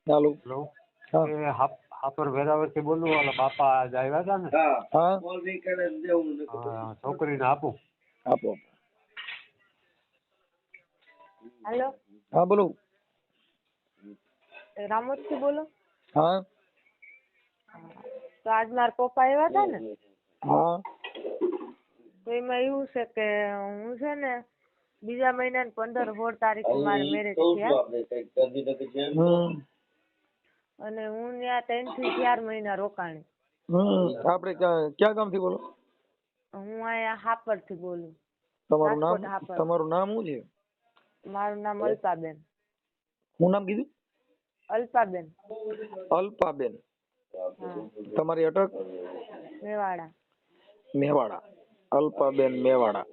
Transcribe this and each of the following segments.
ચાલો. હેલો. હા એ હાપર વેરાવળથી બોલું. ઓલા બાપા આજ આવ્યા હતા ને. હા છોકરીને આપું. આપો. હેલો, હા બોલો. રામોદથી બોલો. હા તો આજ મારા પપ્પા આવ્યા હતા ને, હા તો એમાં એવું છે કે હું છે ને બીજા મહિનાની 15-16 તારીખે મારે મેરેજ થયા અને હું ત્યાં 3 થી 4 મહિના રોકાણી. આપણે ક્યાં ગામથી બોલો? હું અહીંયા હાપરથી બોલું. તમારું નામ? રાજકોટ હાપર. તમારું નામ શું છે? મારું નામ અલ્પાબેન. શું નામ કીધું? અલ્પાબેન. અલ્પાબેન. હા, તમારી અટક? મેવાડા. મેવાડા. અલ્પાબેન મેવાડા.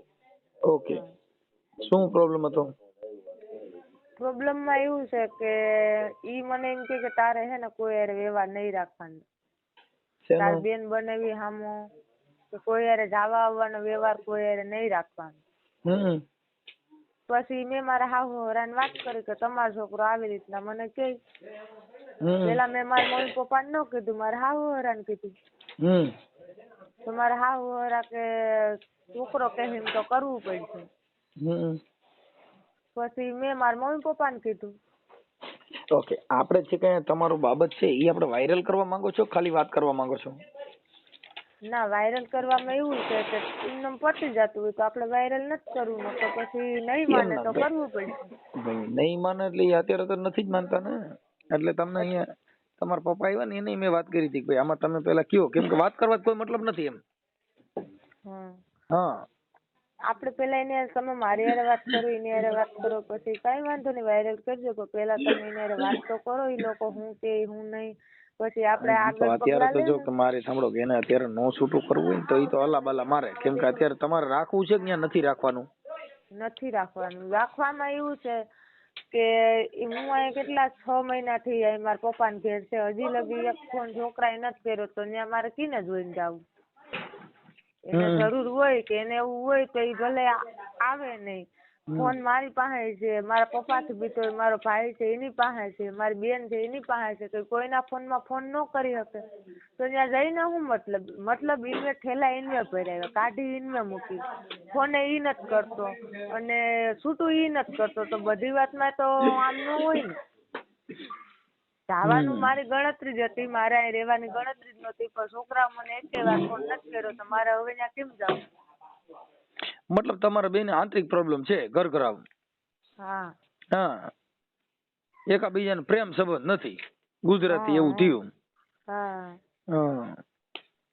ઓકે. હા. શું પ્રોબ્લેમ હતો? પ્રોબ્લેમમાં એવું છે કે ઈ મને એમ કે તારે હે ને કોઈ હારે વ્યવહાર નહીં રાખવાનો. તાર શેનો? બેન બનાવી હામો કે કોઈ હારે જવા આવવાનો વ્યવહાર કોઈ હારે નહીં રાખવાનો. પછી મેં મારા હાહુરાને વાત કરી કે તમારો છોકરો આવી રીતના મને કહે. પેલા મેં મારા મમ્મી પપ્પાને ન કીધું, મારા હાહુરાને કીધું. તો મારા હાહુરા કે છોકરો કહે એમ તો કરવું પડશે. પછી મેં મારા મમ્મી પપ્પાને કીધું. ઓકે, આપણે છે કે તમારું બાબત છે એ આપણે વાયરલ કરવા માંગો છો, ખાલી વાત કરવા માંગો છો? ના, વાયરલ કરવામાં એવું છે કે એમને પતી જતું હોય તો આપણે વાયરલ નથી કરવું, તો પછી નહીં માને તો કરવું પડશે. નહીં માને એટલે અત્યારે તો નથી જ માનતા ને. એટલે તમને અહીંયા તમારા પપ્પા આવ્યા ને એને મેં વાત કરી હતી કે ભાઈ આમાં તમે પેલા કયો, કેમ કે વાત કરવા કોઈ મતલબ નથી એમ. હા, આપણે પેલા એને તમે મારી હારે વાત કરો, એની હારે વાત કરો, પછી કઈ વાંધો નહીં વાયરલ કરજો, પણ પેલા તમે એની હારે વાત તો કરો. એ લોકો હું કે હું નહીં, પછી આપણે આગળ અત્યારે પગલા તો જો લઈએ. કે મારે સાંભળો કે એને અત્યારે નો છૂટું કરવું હોય ને તો એ તો અલા બલા મારે, કેમ કે અત્યારે તમારે રાખવું છે કે ત્યાં નથી રાખવાનું? નથી રાખવાનું. રાખવામાં એવું છે કે હું અહીંયા કેટલા 6 મહિનાથી મારા પપ્પાને ઘેર છે, હજી લગી એક ફોન છોકરાએ નથી કર્યો, તો ત્યાં મારે કીને જોઈને જાવું. એને જરૂર હોય કે એને એવું હોય તો એ ભલે આવે નહીં. ફોન મારી પાસે છે, મારા પપ્પાથી બીતો મારો ભાઈ છે એની પાસે છે, મારી બેન છે એની પાસે છે, તો કોઈના ફોનમાં ફોન ન કરી શકે તો ત્યાં જઈને શું મતલબ ઇન્વે ઠેલા ઇન્વે ભર્યા, કાઢી ઇન્વે મૂકી, ફોને ઈ નથી કરતો અને છૂટું ઈ નથી કરતો, તો બધી વાતમાં તો આમ ન હોય ને. જવાનું મારી ગણતરી જ હતી, મારે અહીં રહેવાની ગણતરી જ નહોતી, પણ છોકરા મને એકે વાર ફોન નથી કર્યો તો મારે હવે ત્યાં કેમ જવું? મતલબ તમારા બેને આંતરિક પ્રોબ્લેમ છે, ઘરઘરાવ? હા. હા, એકાબીજાનો પ્રેમ સંબંધ નથી, ગુજરાતી એવું થયું. હા, હા,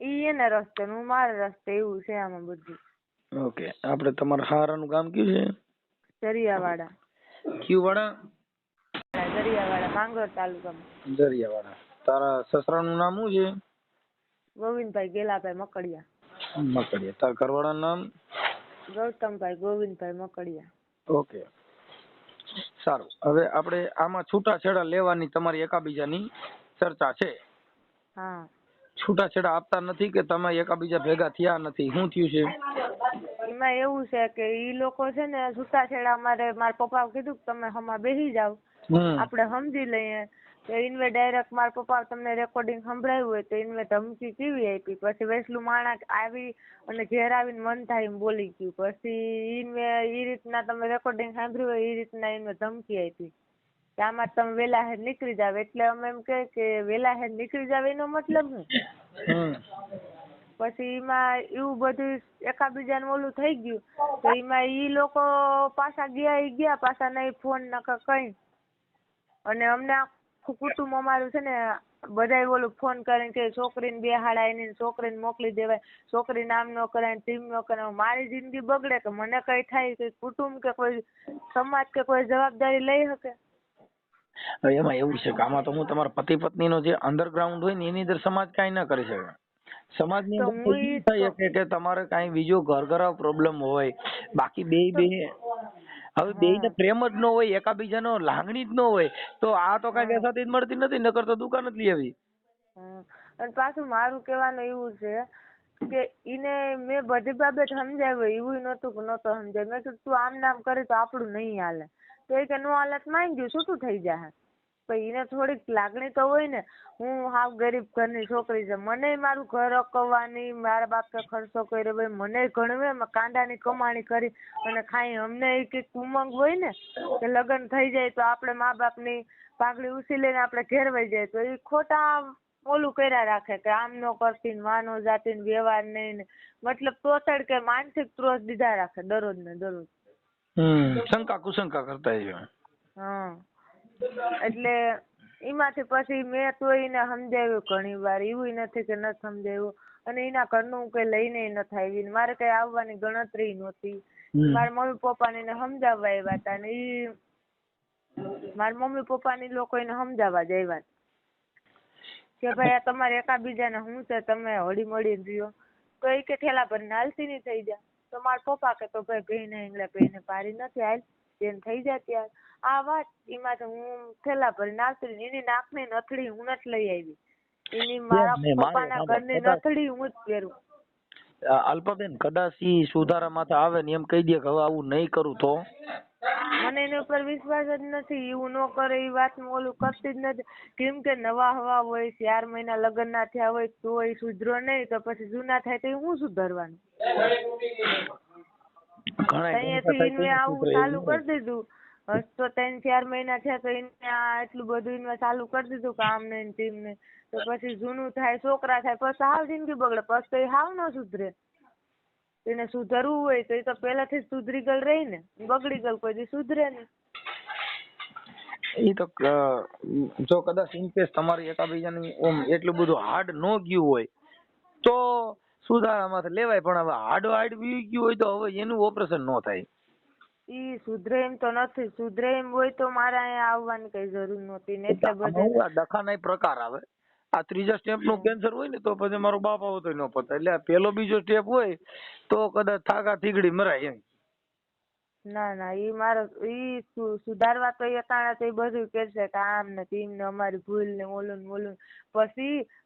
ઈ એના રસ્તે હું મારા રસ્તે, એવું છે આમાં બધું. ઓકે. આપણે તમારા હારાનું ગામ કયું છે? દરિયાવાડા. કયું વાડા? દરિયાવાડા, માંગરોળ તાલુકામાં. દરિયાવાડા. તારા સસરાનું નામ શું છે? ગોવિંદભાઈ ગેલાભાઈ મકડિયા. મકડિયા. તારા ઘરવાળાનું નામ? ગૌતમભાઈ ગોવિંદભાઈ મકડિયા. ઓકે, સારું. હવે આપણે આમાં છૂટાછેડા લેવાની તમારી એકાબીજાની ચર્ચા છે? હા. છૂટાછેડા આપતા નથી કે તમે એકાબીજા ભેગા થયા નથી, શું થયું છે? એમાં એવું છે કે ઈ લોકો છે ને છૂટાછેડા મારા પપ્પા કીધું કે તમે હમા બેસી જાવ, આપણે સમજી લઈએ. તો ઇનવે ડાયરેક્ટ મારા પપ્પા તમને રેકોર્ડિંગ સંભળાયું હોય તો ઇનવે ધમકી કેવી આપી, પછી વેસલું માણસ આવી અને ઘેર આવીને મન થાય એમ બોલી ગયું, પછી ઇનવે એ રીતના તમે રેકોર્ડિંગ સાંભળ્યું હોય એ રીતના ઇનવે ધમકી આપી કે આમાં તમે વેલા હેર નીકળી જાવ. એટલે અમે એમ કે વેલા હેર નીકળી જાવ એનો મતલબ શું? પછી એમાં એવું બધું એકાબીજાનું ઓલું થઈ ગયું, તો એમાં ઈ લોકો પાછા ગયા પાછા નહીં ફોન નકર કઈ. અને અમને આખું કુટુંબ અમારું છે ને બધાય ઓલું ફોન કરીને કે છોકરીને બેહાડાય નહીં, છોકરીને મોકલી દેવાય, છોકરી નામ ન કરાય, ટીમ ન કરાય. મારી જિંદગી બગડે કે મને કઈ થાય કે કુટુંબ કે કોઈ સમાજ કે કોઈ જવાબદારી લઈ શકે? એમાં એવું છે કે આમાં તો હું તમારા પતિ પત્ની નો જે અંડરગ્રાઉન્ડ હોય ને એની અંદર સમાજ કઈ ના કરી શકે. સમાજની અંદર થઈ શકે કે તમારે કઈ બીજો ઘરઘરાવ પ્રોબ્લેમ હોય, બાકી બે હવે બે ને પ્રેમ જ ન હોય, એકાબીજાનો લાગણી જ ન હોય, તો આ તો કઈ બેસાતી જ મળતી નથી, નકર તો દુકાન જ લઈ આવી. અને પાછું મારું કહેવાનું એવું છે કે ઈને મેં બધી બાબત સમજાવ્યું, એવું નહોતું કે નહોતો સમજાય. મેં કીધું તું આમ નામ કરે તો આપણું નહીં હાલે, તો એ કે નો હાલત માંગ્યું છૂટું થઈ જાય. પણ એને થોડીક લાગણી તો હોય ને. હું હાવ ગરીબ ઘરની છોકરી છે, મને મારું ઘર અકવવાની, મારા બાપે ખર્ચો કર્યો ભાઈ, મને ગણવે કાંડાની કમાણી કરી અને ખાઈ. અમને એ કંઈક ઉમંગ હોય ને કે લગ્ન થઈ જાય તો આપણે મા બાપની પાઘડી ઉછીલીને આપણે ઘેર વહી જાય, તો એ ખોટા ઓલું કર્યા રાખે કે આમ નો કરતી ને વાનો જાતી ને વ્યવહાર નહીં ને, મતલબ તોતડ કે માનસિક ત્રોસ દીધા રાખે દરરોજ ને દરરોજ. શંકા કુશંકા કરતા છે. હા, એટલે એમાંથી પછી મેં તો એને સમજાવ્યું ઘણી વાર, એવું નથી કે નથી સમજાવ્યું, અને એના ઘરનું હું કઈ લઈને નથી આવી, મારે કઈ આવવાની ગણતરી નહોતી. મારા મમ્મી પપ્પાને એને સમજાવવા આવ્યા હતા ને ઈ મારા મમ્મી પપ્પાની લોકો એને સમજાવવા જ આવ્યા કે ભાઈ આ તમારે એકાબીજાને શું છે, તમે હળી મળીને રહ્યો. તો એ કે ઠેલા ભરીને હાલતી નહીં થઈ જાય. તો મારા પપ્પા કે તો ભાઈ ભઈને એટલે ભઈને પારી નથી હાલ, જેને થઈ જાય ત્યારે આ વાત. એમાં તો હું ઠેલા ભરીને આવતી રહી, એની નાકની નથડી હું નથી લઈ આવી, એની મારા પપ્પાના ઘરની નથડી હું જ પહેરું. અલ્પાબેન કદાચ ઈ સુધારા માથે આવે ને એમ કહી દે કે હવે આવું નહીં કરું તો મને એની ઉપર વિશ્વાસ જ નથી. એવું ન કરે એ વાત ઓલું કરતી જ નથી. કેમ કે નવા હવા હોય, 4 મહિના લગ્ન ના થયા હોય તો એ સુધરો નહીં, તો પછી જૂના થાય તો હું સુધરવાનું. અહીંયાથી એને આવું ચાલુ કરી દીધું. તો 3-4 મહિના થયા તો એને એટલું બધું એને ચાલુ કરી દીધું કે આમ ને તેમ ને. તો પછી જૂનું થાય, છોકરા થાય, પછી હાવ જિંદગી બગડે, પછી તો એ હાવ ન સુધરે. એને સુધરવું હોય તો એ તો પહેલાથી જ સુધરી ગયેલ રહી ને, બગડી ગયેલ કોઈ દી સુધરે નહીં. એ તો જો કદાચ ઇન કેસ તમારી એકાબીજાની ઓમ એટલું બધું હાર્ડ ન ગયું હોય તો સુધારામાંથી લેવાય, પણ હવે હાર્ડ વી ગયું હોય તો હવે એનું ઓપરેશન ન થાય. ઈ સુધરે એમ તો નથી. સુધરે એમ હોય તો મારે અહીંયા આવવાની કઈ જરૂર નહોતી ને. એટલે બધે દખાના પ્રકાર આવે. આ ત્રીજા સ્ટેપ નું કેન્સર હોય ને તો પછી મારો બાપ આવો તો ન પતા. એટલે આ પેલો બીજો સ્ટેપ હોય તો કદાચ થાકા થીગડી મરાય એમ. ના ના, ઈ મારો ઈ સુધારવા તો એ તાણા તો બધું કહેશે કે આમ ને તેમ ને અમારી ભૂલ ને ઓલું ને ઓલું.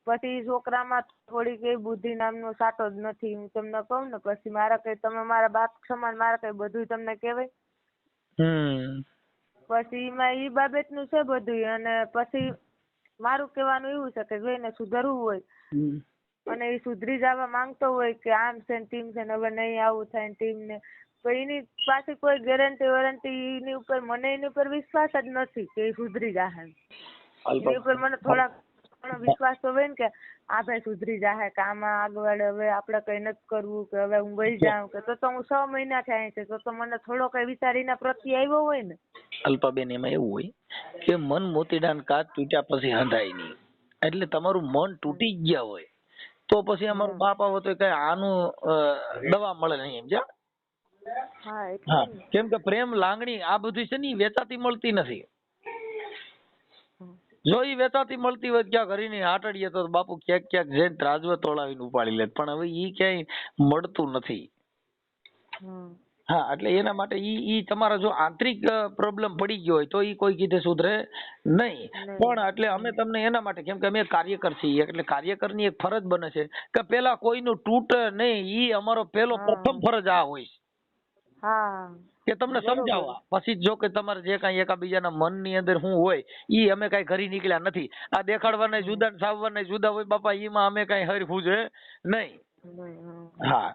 પછી છોકરામાં થોડીક એ બુદ્ધિ નામનો સાટો જ નથી. હું તમને કહું ને, પછી મારા કઈ તમે મારા બાપ સમાન, મારા કઈ બધું તમને કહેવાય. પછી એમાં ઈ બાબતનું છે બધું. અને પછી મારું કહેવાનું એવું છે કે જો એને સુધરવું હોય અને એ સુધરી જવા માંગતો હોય કે આમ છે ને તેમ છે ને હવે નહીં આવું થાય ને તેમ ને, તો એની પાસે કોઈ ગેરંટી વોરંટી એની ઉપર, મને એની ઉપર વિશ્વાસ જ નથી કે એ સુધરી જાહે. એની ઉપર મને થોડાક વિશ્વાસ તો હોય ને કે આ ભાઈ સુધરી જાહે, કે આમાં આગળ હવે આપણે કઈ નથી કરવું, કે હવે હું વહી જાઉં, કે તો હું 6 મહિના થયા છે તો મને થોડો કઈ વિચાર એના પ્રત્યે આવ્યો હોય ને. અલ્પાબેન એમાં એવું હોય કે મન મોતીડાન કાચ તૂટ્યા પછી હંધાય નહીં. એટલે તમારું મન તૂટી ગયા હોય તો પછી અમારું બાપ આવે તો કઈ આનું દવા મળે નહીં, સમજ્યા? હા, કેમ કે પ્રેમ લાગણી આ બધી છે ને વેચાતી મળતી નથી. જો ઈ વેચાતી મળતી હોય ક્યાં ઘરની આટડીએ તો બાપુ ક્યાંક ક્યાંક જઈને ત્રાજવે તોડાવીને ઉપાડી લે, પણ હવે ઈ ક્યાંય મળતું નથી. હા, એટલે એના માટે ઈ તમારા જો આંતરિક પ્રોબ્લેમ પડી ગયો હોય તો ઈ કોઈ કીધે સુધરે નહીં. પણ એટલે અમે તમને એના માટે, કેમ કે અમે કાર્યકર છીએ, એટલે કાર્યકરની એક ફરજ બને છે કે પેલા કોઈનું તૂટે નહીં. ઈ અમારો પેલો પ્રથમ ફરજ આ હોય કે તમને સમજાવવા. પછી જો કે તમારે જે કઈ એકાબીજાના મનની અંદર શું હોય ઈ અમે કઈ ઘરી નીકળ્યા નથી. આ દેખાડવાના જુદા ને સાવવાના જુદા હોય બાપા, એમાં અમે કઈ હરખું છે નહીં. હા,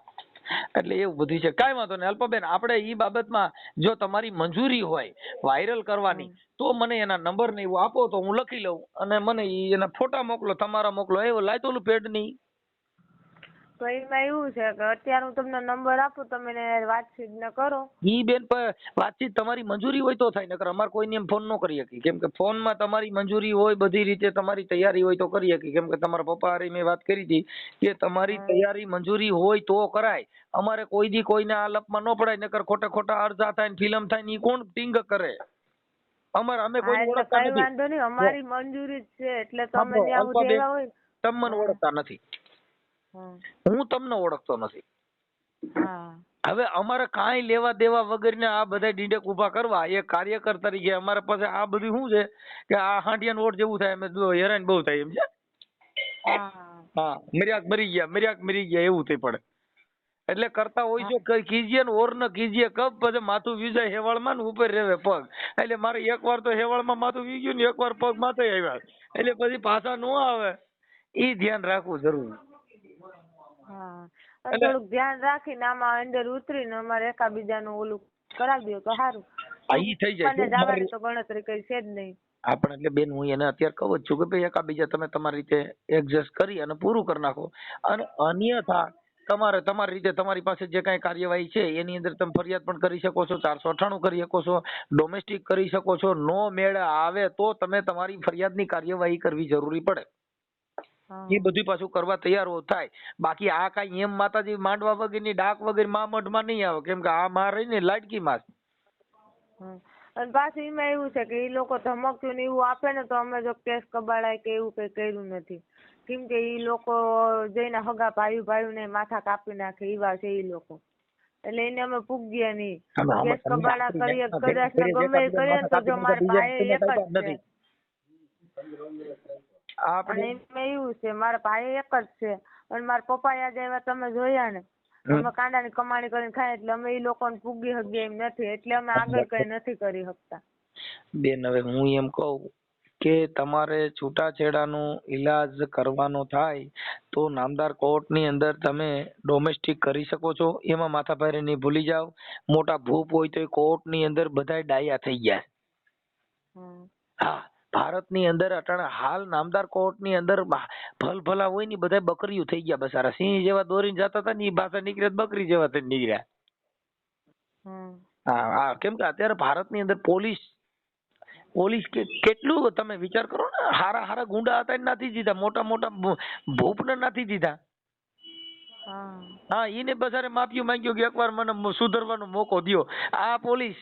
એટલે એવું બધું છે. કાંઈ વાંધો નહીં અલ્પાબેન, આપણે ઈ બાબતમાં જો તમારી મંજૂરી હોય વાયરલ કરવાની તો મને એના નંબર ને એવું આપો તો હું લખી લઉં અને મને એના ફોટા મોકલો, તમારા મોકલો. એવું લાય ઓલું પેડ નહીં. તો એમાં એવું છે કે અત્યારે હું તમને નંબર આપું, તમે વાતચીત ન કરો. ઈ બેન વાતચીત તમારી મંજૂરી હોય તો થાય, નકર અમારે કોઈને એમ ફોન ન કરી શકીએ. કેમ કે ફોનમાં તમારી મંજૂરી હોય, બધી રીતે તમારી તૈયારી હોય તો કરી શકીએ. કેમ કે તમારા પપ્પા હારે મેં વાત કરી હતી કે તમારી તૈયારી મંજૂરી હોય તો કરાય. અમારે કોઈ દી કોઈને આ લપમાં ન પડાય, નકર ખોટા ખોટા અરજા થાય ને ફિલ્મ થાય ને ઈ કોણ ટીંગ કરે? અમે કોઈ ઓળખતા નથી. વાંધો નહીં, અમારી મંજૂરી છે એટલે તમે ત્યાં દેવા હોય. તમે મને ઓળખતા નથી, હું તમને ઓળખતો નથી. હવે અમારે કાંઈ લેવા દેવા વગરના આ બધા ડીંડક ઉભા કરવા એ કાર્યકર તરીકે અમારે પાસે આ બધું શું છે કે આ હાંડિયાનો ઓટ જેવું થાય, અમે હેરાન બહુ થાય એમ છે. હા, મર્યાક મરી ગયા એવું થઈ પડે. એટલે કરતા હોય છો કઈ કીજીએ ને ઓર ન કીજીએ કબ પછી માથું વીજાય હેવાળમાં ને ઉપર રેવે પગ. એટલે મારે એકવાર તો હેવાળમાં માથું વીગ્યું ને એકવાર પગ માથે આવ્યા એટલે પછી પાછા નો આવે ઈ ધ્યાન રાખવું જરૂરી. હા અને થોડુંક ધ્યાન રાખીને આમાં અંદર ઉતરીને અમારે એકાબીજાનું ઓલું કરાવી દો તો સારું. ઈ થઈ જાય અને જવાની તો ગણતરી કઈ છે જ નહીં. આપણે એટલે બેન હું એને અત્યારે કહું જ છું કે ભાઈ એકાબીજા તમે તમારી રીતે એડજસ્ટ કરી અને પૂરું કરી નાખો. અને અન્યથા તમારે તમારી રીતે તમારી પાસે જે કાંઈ કાર્યવાહી છે એની અંદર તમે ફરિયાદ પણ કરી શકો છો, 498 કરી શકો છો, ડોમેસ્ટિક કરી શકો છો. નો મેળ આવે તો તમે તમારી ફરિયાદની કાર્યવાહી કરવી જરૂરી પડે. એ બધું પાછું કરવા તૈયાર થાય. બાકી આ કાંઈ એમ માતાજી માંડવા વગરની ડાક વગર મા મઢમાં નહીં આવે, કેમ કે આ માં રહી ને લાડકી માં. અને પાછું એમાં એવું છે કે એ લોકો ધમકતું ને એવું આપે ને તો અમે જો કેસ કબાડાય કે એવું કઈ કર્યું નથી. કેમ કે એ લોકો જઈને હગા ભાઈ ને માથા કાપી નાખે એવા છે એ લોકો. એટલે એને અમે પૂગ્યા નહીં. કેસ કબાડા કરીએ કદાચ ને ગમે એ કરીએ તો જો મારા ભાઈ એક જ છે. અને એમાં એવું છે મારા ભાઈ એક જ છે અને મારા પપ્પા યાદ આવ્યા તમે જોયા ને અમે કાંડાની કમાણી કરીને ખાય એટલે અમે એ લોકોને પૂગી શકીએ એમ નથી. એટલે અમે આગળ કઈ નથી કરી શકતા. બેન હવે હું એમ કહું કે તમારે છૂટાછેડાનો ઈલાજ કરવાનો થાય તો નામદાર કોર્ટની અંદર તમે ડોમેસ્ટિક કરી શકો છો. એમાં માથાભારે નહીં ભૂલી જાવ. મોટા ભૂપ હોય તો કોર્ટની અંદર બધાય ડાયા થઈ ગયા. હા, ભારતની અંદર અટાણે હાલ નામદાર કોર્ટની અંદર ભલભલા હોય ને બધા બકરીયું થઈ ગયા. બસારા સિંહ જેવા દોરીને જતા હતા ને એ ભાષા નીકળે બકરી જેવા થઈને નીકળ્યા. હા હા, કેમ કે અત્યારે ભારતની અંદર પોલીસ કેટલું તમે વિચાર કરો ને, હારા હારા ગુંડા હતા નથી દીધા, મોટા મોટા ભૂપ ને નથી દીધા. હા, એને બસારે માફી માંગ્યો કે એકવાર મને સુધરવાનો મોકો દ્યો. આ પોલીસ.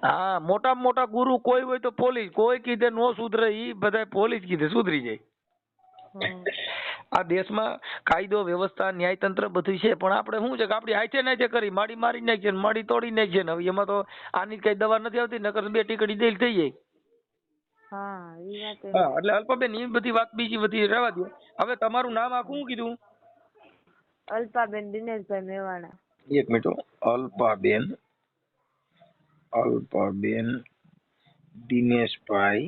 હા, મોટા મોટા ગુરુ કોઈ હોય તો પોલીસ, કોઈ કીધે નો સુધરે ઈ બધા પોલીસ કીધે સુધરી જાય. આ દેશમાં કાયદો વ્યવસ્થા ન્યાયતંત્ર બધું છે, પણ આપણે શું છે કે આપડી હાથે નાથે કરી માડી મારી નાખીએ, માડી તોડી નાખીએ ને. હવે એમાં તો આની કઈ દવા નથી આવતી, નકર 2 ટીકડી દેલ થઈ જાય. હા, એટલે અલ્પાબેન એ બધી વાત બીજી બધી રહેવા દો. હવે તમારું નામ આખું શું કીધું? અલ્પાબેન દિનેશભાઈ મેવાડા. એક મિનિટ. અલ્પાબેન દિનેશભાઈ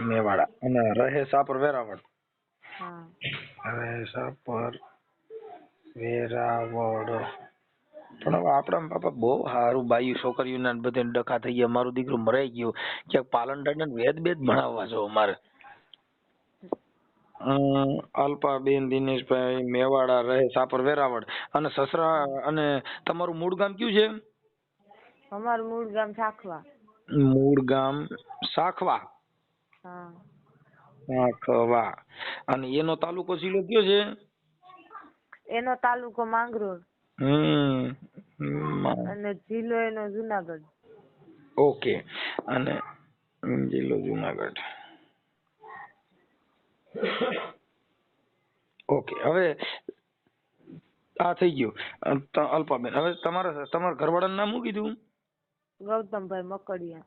મેવાડા. અને રહે સાપર વેરાવળ. રહે સાપર વેરાવળ. પણ હવે આપણા બાપા બહુ સારું બાયું છોકરીઓના બધે ડખા થઈ ગયા. મારું દીકરું મરાઈ ગયું. ક્યાંક પાલનડાને વેદ ભણાવવા છો અમારે. અલ્પાબેન દિનેશભાઈ મેવાડા, રહે સાપર વેરાવળ. અને સસરા અને તમારું મૂળ ગામ કયું છે? અમારું મૂળ ગામ સાખવા. મૂળ ગામ સાખવા. સાખવા. અને એનો તાલુકો જિલ્લો કયો છે? એનો તાલુકો માંગરોળ. અને જિલ્લો એનો જુનાગઢ. ઓકે. અને જિલ્લો જુનાગઢ. ઓકે. હવે આ થઈ ગયું અલ્પાબેન. હવે તમારા ઘરવાળાનું નામ શું કીધું? ગૌતમભાઈ મકડિયા.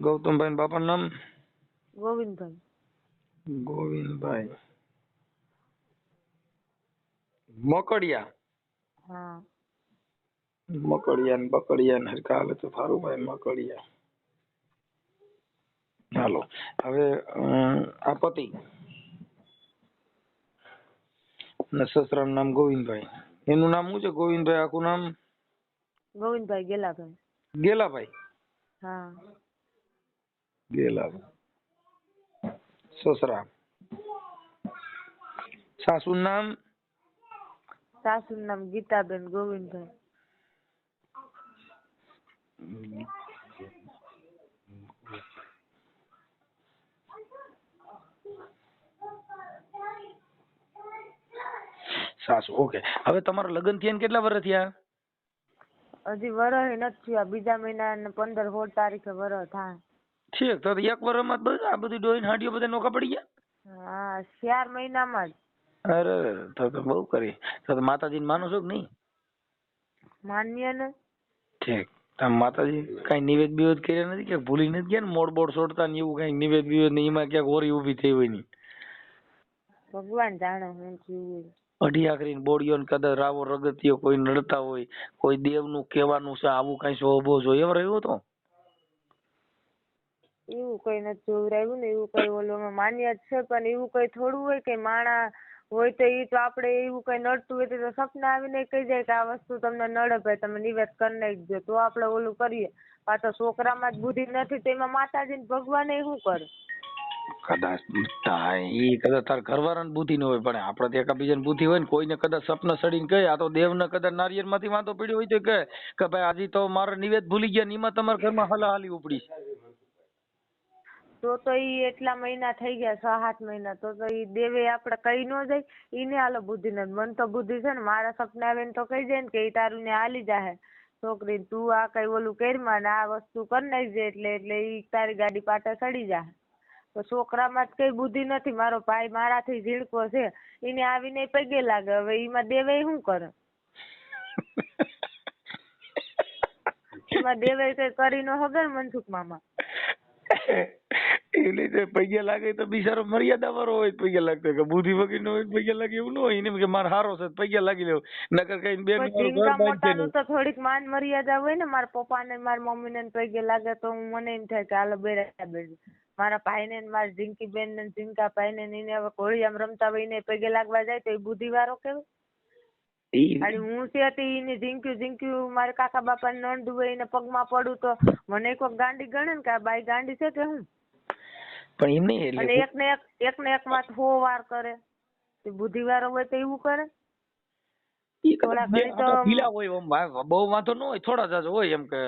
ગૌતમભાઈ બાપાનું નામ? ગોવિંદભાઈ. મકડિયા. મકડિયા ને બકડિયા ને હરખા હાલે તો સારું ભાઈ. મકડિયા. હાલો. હવે આ પતિ ને સસરાનું નામ ગોવિંદભાઈ. એનું નામ શું છે? ગોવિંદભાઈ આખું નામ? ગોવિંદભાઈ ગેલાભાઈ. ગેલાભાઈ. ગેલાભાઈ. સસરા. સાસુનું નામ? સાસુનું નામ ગીતાબેન ગોવિંદભાઈ. સાસુ. ઓકે. હવે તમારા લગ્ન થયા કેટલા વર્ષ થયા? હજી વરહ નથી થયા. બીજા મહિના 15-16 તારીખે વરહ થાય. ઠીક. તો 1 વર્ષમાં આ બધી ડોહીન હાંડીઓ બધા નોખા પડી ગયા? 4 મહિનામાં જ. અરે તો બહુ કરી. તો માતાજીને માનો છો કે નહીં? માન્ય ને. ઠીક. માતાજી કઈ નિવેદ બિવેદ કર્યા નથી કે ભૂલી નથી ગયા ને મોડ બોડ છોડતા ને એવું કઈ નિવેદ બિવેદ ને એમાં ક્યાંક હોરી ઊભી થઈ હોય ની ભગવાન જાણે હું થયું. અઢી આખરીને બોડીઓ ને કદાચ રાવો રગતિયો કોઈ નડતા હોય કોઈ દેવનું કહેવાનું છે આવું કઈ સ્વભાવ જોઈએ એમ રહ્યો હતો એવું કઈ નથી જોવરાયું ને એવું કઈ ઓલોમાં માન્ય જ છે પણ એવું કઈ થોડું હોય કે માણા હોય તો એ તો આપણે એવું કઈ નડતું હોય તો સપના આવીને કહી જાય કે આ વસ્તુ તમને નડે ભાઈ તમે નિવેદ કરી નાખજો તો આપણે ઓલું કરીએ. પાછો છોકરામાં જ બુદ્ધિ નથી તો એમાં માતાજી ને ભગવાન શું કરે કદાચ એ કદાચ તાર ઘરવાળાને બુદ્ધિ ન હોય પણ આપણે તો એકાબીજાને બુદ્ધિ હોય ને કોઈને કદાચ સપના સડીને કહે આ તો દેવને કદાચ નારિયેળ માંથી વાંધો પડ્યો હોય તો કહે કે ભાઈ આજે તો મારા નિવેદ ભૂલી ગયા ને એમાં તમારા ઘરમાં હલાહાલી ઉપડી તો ઈ એટલા મહિના થઈ ગયા 6-7 મહિના તો ઈ દેવે આપણે કઈ ન જાય ઈને હાલો બુદ્ધિ નથી. મન તો બુદ્ધિ છે ને મારા સપના આવે ને તો કહી જાય ને કે ઈ તારું ને હાલી જાહે છોકરી તું આ કઈ ઓલું કરીમાં ને આ વસ્તુ કરી નાખજે એટલે ઈ તારી ગાડી પાટે ચડી જાહે. તો છોકરામાં જ કઈ બુદ્ધિ નથી. મારો ભાઈ મારાથી ઝીણકો છે એને આવીને પગે લાગે હવે એમાં દેવે શું કરે એમાં દેવે કઈ કરી ન હગે ને મનસુખ મામા એટલે પૈયા લાગે તો બિચારો મર્યાદા વાળો હોય પૈયા લાગતો કે બુદ્ધિ વગર નો હોય પૈયા લાગે એવું ન હોય એને કે મારે હારો છે પૈયા લાગી લેવું નકર કઈ બેન ઝીણકા મોટાનું તો થોડીક માન મર્યાદા હોય ને મારા પપ્પા ને મારા મમ્મી ને પગે લાગે તો મને એમ થાય કે હાલો બેરા મારા ભાઈ ને મારા ઝીંકી બેન ને ઝીંકા ભાઈ ને એને હવે ઘોડિયામાં રમતા હોય એને પગે લાગવા જાય તો એ બુદ્ધિ વાળો કેવાય. અને હું છે એને ઝીંક્યું મારા કાકા બાપા ને નણંદ હોય એને પગમાં પડું તો મને કોઈ ગાંડી ગણે ને કે આ બાઈ ગાંડી છે કે હું પણ એમ નહીં અને એક ને એક માં 100 વાર કરે બુદ્ધિ વાળો હોય તો એવું કરે ઢીલા હોય બહુ વાંધો ન હોય થોડા જાજો હોય એમ કે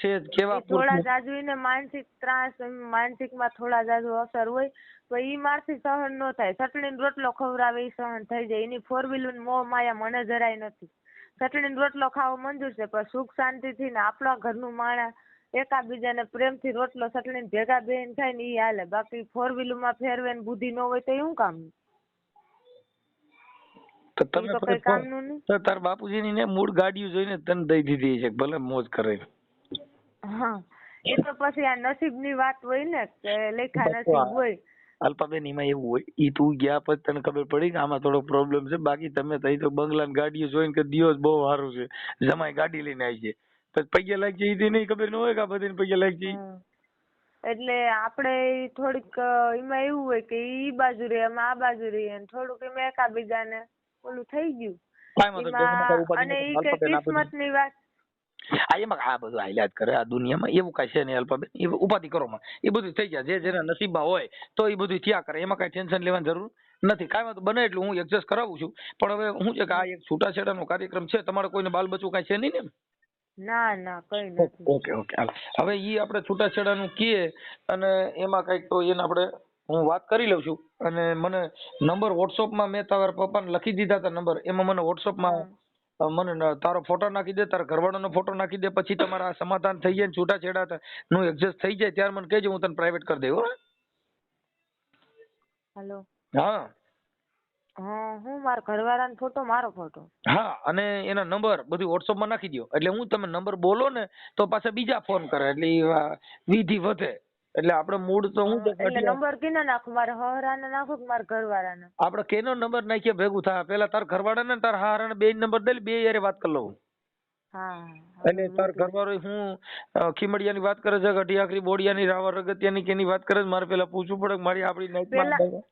સેજ કેવા થોડા જાજુ ને માનસિક ત્રાસ માનસિક માં થોડા જાજુ અસર હોય તો ઈ મારથી સહન ન થાય. ચટણી રોટલો ખવડાવે ઈ સહન થઈ જાય. એની 4-wheeler મોહ માયા મને જરાય નથી. ચટણી રોટલો ખાવો મંજૂર છે પણ સુખ શાંતિ થી ને આપણા ઘરનું માણસ એકાબીજાને પ્રેમથી રોટલો ચટણી ભેગા બેન થાય ને ઈ હાલે. બાકી 4-wheeler માં ફેરવે ને બુદ્ધિ ન હોય તો શું કામ તો તમે કઈ કામનું નહીં. તો તાર બાપુજી ની મૂળ ગાડીઓ જોઈને તને દઈ દીધી છે ભલે મોજ કરે. હા એ તો પછી આ નસીબ ની વાત હોય ને કે લેખા નસીબ હોય. અલ્પાબેન એમાં એવું હોય ઈ તું ગયા પછી તને ખબર પડી કે આમાં થોડો પ્રોબ્લેમ છે બાકી તમે તઈ તો બંગલા ની ગાડીઓ જોઈને કે દિવસ બહુ સારું છે જમાઈ ગાડી લઈને આવી છે પછી પૈયા લાગી જાય એ નહીં ખબર ન હોય કે આ બધાને પૈયા લાગી જાય. એટલે આપણે થોડીક એમાં એવું હોય કે ઈ બાજુ રે અમે આ બાજુ રહીએ ને થોડુંક એમાં એકાબીજાને ઓલું થઈ ગયું અને ઈ કઈ કિસ્મત ની વાત એમાં આ બધું હાલ્યા જ કરે આ દુનિયામાં એવું કઈ છે નહીં અલ્પાબેન એ ઉપાધિ કરો માં એ બધું થઈ જાય જે જેના નસીબમાં હોય તો એ બધું થયા કરે એમાં કઈ ટેન્શન લેવાની જરૂર નથી. કાંઈ વાંધો બને એટલું હું એડજસ્ટ કરાવું છું પણ હવે શું છે કે આ એક છૂટાછેડાનો કાર્યક્રમ છે તમારે કોઈને બાલ બચ્ચું કઈ છે નહીં ને? ના કઈ નથી. ઓકે હવે ઈ આપણે છૂટાછેડાનું કીએ અને એમાં કઈક તો એને આપણે હું વાત કરી લઉં છું અને મને નંબર વોટ્સઅપમાં મેં તારા પપ્પાને લખી દીધા હતા નંબર એમાં મને વોટ્સઅપમાં મને તારો ફોટો નાખી દે તારા ઘરવાળાનો ફોટો નાખી દે પછી તમારા સમાધાન થઈ જાય છૂટાછેડા નું એડજસ્ટ થઈ જાય ત્યારે મને કહેજો હું તને પ્રાઇવેટ કરી દઉં. હેલો હા હું મારા ઘરવાળાનો ફોટો મારો ફોટો હા અને એના નંબર બધું વોટ્સઅપમાં નાખી દો એટલે હું તમે નંબર બોલો ને તો પાછા બીજા ફોન કરે એટલે વિધિ વધે એટલે આપણે મૂળ તો હું એટલે નંબર કેનો નાખું મારા હહરાને નાખું કે મારા ઘરવાળાને? આપણે કેનો નંબર નાખીએ ભેગું થાય પેલા તાર ઘરવાળાને તાર હહરાને બે નંબર દે બે યારે વાત કરી લઉં. હા એટલે તાર ઘરવાળો હું ખીમડિયાની વાત કરે છે અઢી આખરી બોડિયાની રાવર રગતિયાની કેની વાત કરે છે મારે પેલા પૂછવું પડે મારી આપણી નાઈટમાં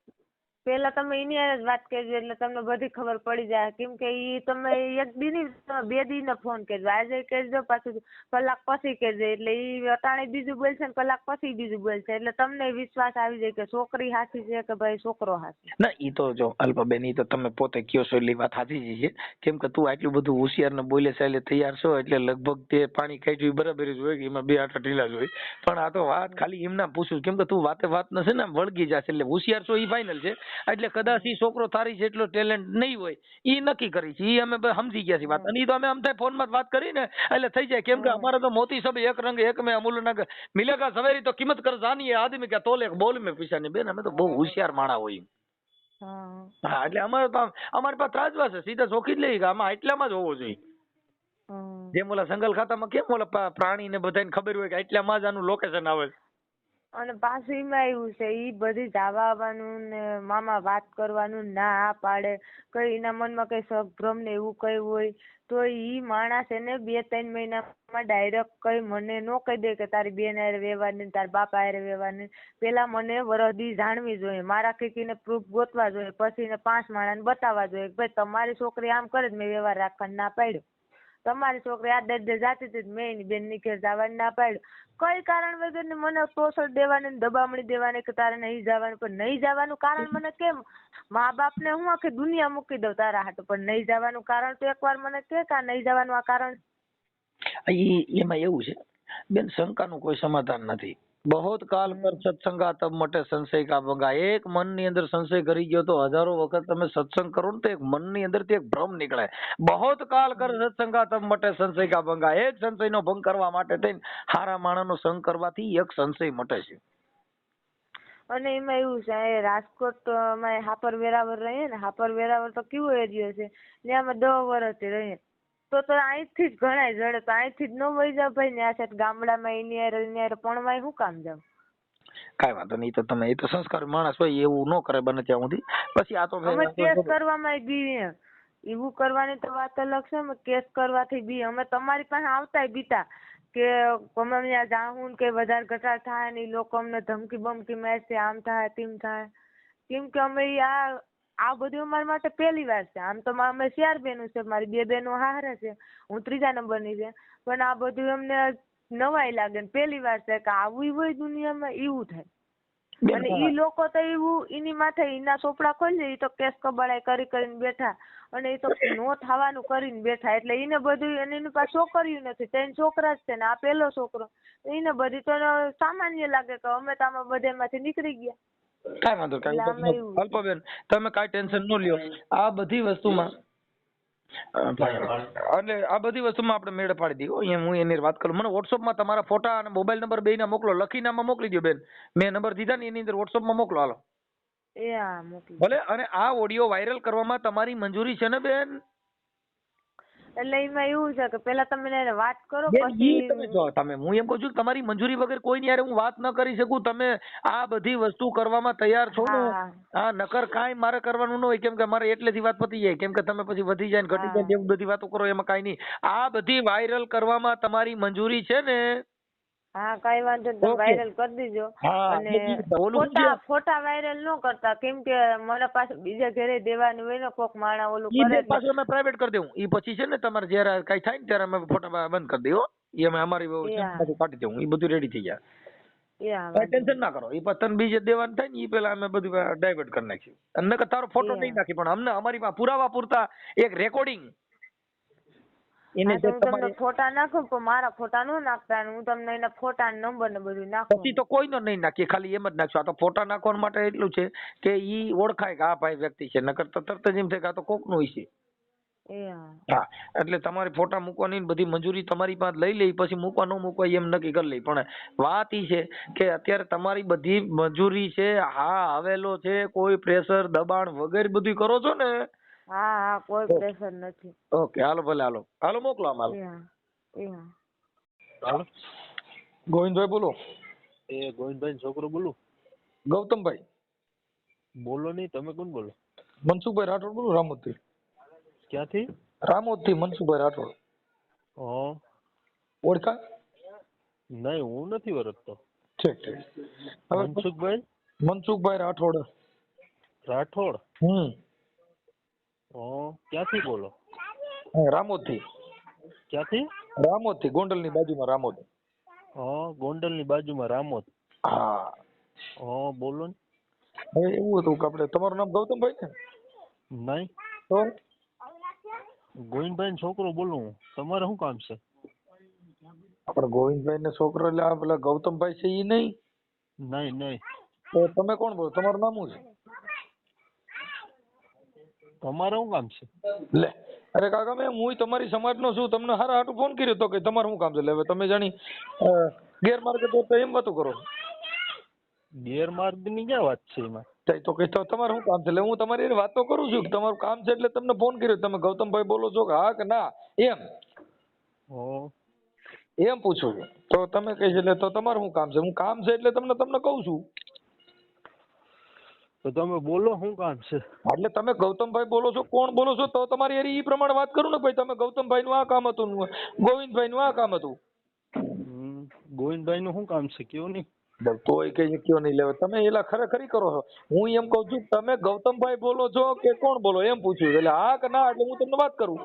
પેલા તમે એની જ વાત કરજો એટલે તમને બધી ખબર પડી જાય કેમ કે ઈ તમે એક દી ની 2 દી ને ફોન કરજો આજે કરજો પાછું કલાક પછી કરજો એટલે ઈ અટાણે બીજું બોલશે ને કલાક પછી બીજું બોલશે એટલે તમને વિશ્વાસ આવી જાય કે છોકરી સાચી છે કે ભાઈ છોકરો સાચો. ના ઈ તો જો અલ્પાબેન ઈ તો તમે પોતે કયો છો એટલી વાત સાચી છે કેમ કે તું આટલું બધું હોશિયાર ને બોલે છે એટલે તૈયાર છો એટલે લગભગ તે પાણી કાઢ્યું બરાબર જ હોય કે એમાં 2 આટા ઢીલા જ હોય પણ આ તો વાત ખાલી એમના પૂછું કેમ કે તું વાત નથી ને વળગી જશે એટલે હોશિયાર છો ઈ ફાઇનલ છે એટલે કદાચ ઈ છોકરો તારી જેટલો ટેલેન્ટ નહીં હોય ઈ નક્કી કરી છે ઈ અમે સમજી ગયા છીએ વાત અને ઈ તો અમે આમ થાય ફોન માં વાત કરી ને એટલે થઈ જાય કેમ કે અમારે તો મોતી સબ એક રંગ એક में अमूल नग मिलेगा सवेरी तो कीमत कर जानी है आदमी क्या तोले बोल में पीछा नहीं बेन અમે તો બહુ હોશિયાર માણા હોય. હા એટલે અમારે પાસે ત્રાજવા છે સીધા ચોખી જ લઈ ગયા આમાં એટલામાં જ હોવો જોઈએ. હમ. જેમ ઓલા જંગલ ખાતામાં કેમ ઓલા પ્રાણી ને બધાને ખબર હોય કે આટલામાં જ આનું લોકેશન આવે છે. અને પાછું એમાં એવું છે ઈ બધી જવા આવવાનું ને મામા વાત કરવાનું ના આ પાડે, કઈ એના મનમાં કઈ સભ્રમ ને એવું કઈ હોય તો ઈ માણસ એને 2-3 મહિનામાં ડાયરેક્ટ કઈ મને નો કહી દે કે તારી બેન હારે વ્યવહારની ને તારા બાપા હારે વ્યવહારની. પેલા મને વરદી જાણવી જોઈએ, મારા કીકીને પ્રૂફ ગોતવા જોઈએ, પછી એને 5 માણસને બતાવવા જોઈએ કે ભાઈ તમારી છોકરી આમ કરે જ મેં વ્યવહાર રાખવાનું ના પાડ્યો, તમારી છોકરી આ દર્દે જાતી હતી મેં એની બેન ની ઘેર જવાનું ના પાડ્યું. કઈ કારણ વગર ને મને ટોસર દેવાની ને દબામણી દેવાની કે તારે નહીં જવાનું, પણ નહીં જવાનું કારણ મને કેમ, મા બાપ ને હું આખી દુનિયા મૂકી દઉં તારા હાટુ, પણ નહીં જવાનું કારણ તો એકવાર મને કે નહીં જવાનું આ કારણ. એમાં એવું છે બેન, શંકાનું કોઈ સમાધાન નથી. बहुत काल कर सत्संगा तब मटे संशय का भंगा. एक मन ની અંદર સંશય કરી ગયો તો હજારો વખત તમે સત્સંગ કરો ને તો એક મન ની અંદર થી એક ભ્રમ નીકળે. बहुत काल कर सत्संगा तब मटे संशय का भंगा. એક સંશય નો ભંગ કરવા માટે થઈને હારા માણસનો સંગ કરવાથી એક સંશય મટે છે. અને એમાં એવું છે રાજકોટ માં હાપર વેરાવર રહીએ ને, હાપર વેરાવર તો કેવો એરિયો છે ત્યાં અમે 10 વર્ષથી રહીએ તો અહીંથી જ ઘણાય જડે, તો અહીંથી જ ન વહી જાવ ભાઈ ત્યાં છે ગામડામાં એની પણવાય શું કામ જાવ. કાઈ વાંધો નહીં, તો તમે એ તો સંસ્કાર માણસ હોય એવું ન કરે બને ત્યાં સુધી. પછી આ તો અમે કેસ કરવામાં બી એવું કરવાની તો વાત અલગ છે, અમે કેસ કરવાથી બી અમે તમારી પાસે આવતાય બીતા કે અમે ત્યાં જાહું કે વધારે ઘટાડ થાય ને લોકો અમને ધમકી બમકી મારશે, આમ થાય તેમ થાય, કેમ કે અમે આ બધું અમારા માટે પહેલી વાર છે. આમ તો અમે 4 બહેનો છે, મારી 2 બહેનો હારે છે, હું 3જા નંબરની છે, પણ આ બધું અમને નવાઈ લાગે ને પહેલી વાર છે કે આવું હોય દુનિયામાં, એવું થાય. અને ઈ લોકો તો એવું એની માથે એના ચોપડા ખોલી તો કેસ કબાડાઈ કરીને બેઠા, અને એ તો નો થવાનું કરીને બેઠા, એટલે એને બધું એની પાસે છોકરીઓ નથી, 3 છોકરા જ છે ને આ પહેલો છોકરો, એને બધી તો સામાન્ય લાગે કે અમે તો આમાં બધામાંથી નીકળી ગયા. કાઈ વાંધો કાઈ અલ્પબેન, તમે કાઈ ટેન્શન ન લ્યો. આ બધી વસ્તુમાં એટલે આ બધી વસ્તુમાં આપણે મેળ પાડી દઈએ. અહીંયા હું એની વાત કરું. મને WhatsApp માં તમારા ફોટા અને મોબાઈલ નંબર બેયના મોકલો, લખીને આમાં મોકલી દો બેન. મેં નંબર દીધા ને એની અંદર WhatsApp માં મોકલો. હાલો ભલે. અને આ ઓડિયો વાયરલ કરવામાં તમારી મંજૂરી છે ને બેન? એટલે એમાં એવું છે કે પેલા તમે એને વાત કરો, બેન પછી તમે જો તમે, હું એમ કહું છું કે તમારી મંજૂરી વગર કોઈની હારે હું વાત ન કરી શકું. તમે આ બધી વસ્તુ કરવામાં તૈયાર છો ને? હા, નકર કાંઈ મારે કરવાનું ન હોય, કેમ કે મારે એટલેથી વાત પતી જાય, કેમ કે તમે પછી વધી જાય ને ઘટી જાય એવી બધી વાતો કરો, એમાં કાંઈ નહીં. આ બધી વાયરલ કરવામાં તમારી મંજૂરી છે ને? હા, કઈ વાંધો નહીં, વાયરલ કરી દીજો. અને ફોટા વાયરલ ન કરતા, કેમ કે મને પાછું બીજા ઘરે દેવાનું હોય ને, કોક માણા ઓલું કરે પાછું અમે પ્રાઇવેટ કરી દેવું. ઈ પછી છે ને તમારે જયારે કઈ થાય ને ત્યારે અમે ફોટા બંધ કરી દઈએ. ઈ અમે અમારી કાઢી દેવું. ઈ બધું રેડી થઈ જાય, ટેન્શન ના કરો. ઈ પછી બીજે દેવાનું થાય ને ઈ પેલા અમે બધું ડાયવર્ટ કરી નાખ્યું. અને તારો ફોટો નહીં નાખી, પણ અમને અમારી પાસે પુરાવા પૂરતા એક રેકોર્ડિંગ. હું તમને ફોટા નાખું પણ મારા ફોટા નો નાખતા, હું તમને એના ફોટા નંબર ને બધું નાખું. પછી તો કોઈનો નહીં નાખીએ, ખાલી એમ જ નાખશું. આ તો ફોટા નાખવા માટે એટલું છે કે ઈ ઓળખાય કે આ ભાઈ વ્યક્તિ છે, નકર તો તરત જ એમ થાય કે આ તો કોક નું છે. હા, એટલે તમારે ફોટા મૂકવાની બધી મંજૂરી તમારી પાસે લઈ લઈ, પછી મૂકવા ન મૂકવા એમ નક્કી કરી લઈ. પણ વાત ઈ છે કે અત્યારે તમારી બધી મંજૂરી છે, હા આવેલો છે, કોઈ પ્રેશર દબાણ વગેરે બધું કરો છો ને? હા, કોઈ પ્રેશર નથી. ઓકે, હાલો ભલે, હાલો મોકલો આમ. હાલો ગોવિંદભાઈ બોલો. ગોવિંદભાઈ છોકરો બોલું. ગૌતમભાઈ બોલો નહીં, તમે કોણ બોલો? મનસુખભાઈ રાઠોડ બોલું, રામોદથી. ક્યાંથી? રામોદથી મનસુખભાઈ રાઠોડ. ઓળખા? નહીં, હું નથી ઓળખતો. ઠીક ઠીક. હવે મનસુખભાઈ રાઠોડ. ક્યાંથી બોલો? રામોદથી. ક્યાંથી? રામોદથી, ગોંડલની બાજુમાં રામોદ. ગોંડલની બાજુમાં રામોદ. હા. બોલો ને. હવે એવું હતું કે આપણે, તમારું નામ ગૌતમભાઈ ને? નહીં. તો ગોવિંદભાઈ છોકરો બોલું. તમારે શું કામ છે? આપણે ગોવિંદભાઈ ને છોકરો એટલે આ પેલા ગૌતમભાઈ છે ઈ નહીં? નહીં. તો તમે કોણ બોલો? તમારું નામ શું છે? તમારે શું કામ છે? લે, અરે કાકા મેં હું તમારી સમાજનો છું, તમને હારા હાટું ફોન કર્યો તો કે તમારે શું કામ છે? હવે તમે જાણી ગેરમાર્ગે તો એમ વાતો કરો. ગેરમાર્ગ ની ક્યાં વાત છે એમાં? તો કે તમારે શું કામ છે? એટલે હું તમારી વાતો કરું છું કે તમારું કામ છે એટલે તમને ફોન કર્યો. તમે ગૌતમભાઈ બોલો છો કે હા કે ના એમ? હો એમ પૂછું છું. તો તમે કહે છે એટલે તો તમારું શું કામ છે? હું કામ છે એટલે તમને કહું છું. તો તમે બોલો શું કામ છે? એટલે તમે ગૌતમભાઈ બોલો છો, કોણ બોલો છો? તો તમારી હારે ઈ પ્રમાણે વાત કરું ને ભાઈ, તમે ગૌતમભાઈ નું આ કામ હતું ને ગોવિંદભાઈ નું આ કામ હતું. ગોવિંદભાઈ નું શું કામ છે કયો નહીં? તોય કઈ કયો નહીં લેવા. તમે એલા ખરેખરી કરો છો. હું એમ કઉ છું તમે ગૌતમભાઈ બોલો છો કે કોણ બોલો એમ પૂછ્યું. એટલે હા કે ના એટલે હું તમને વાત કરું.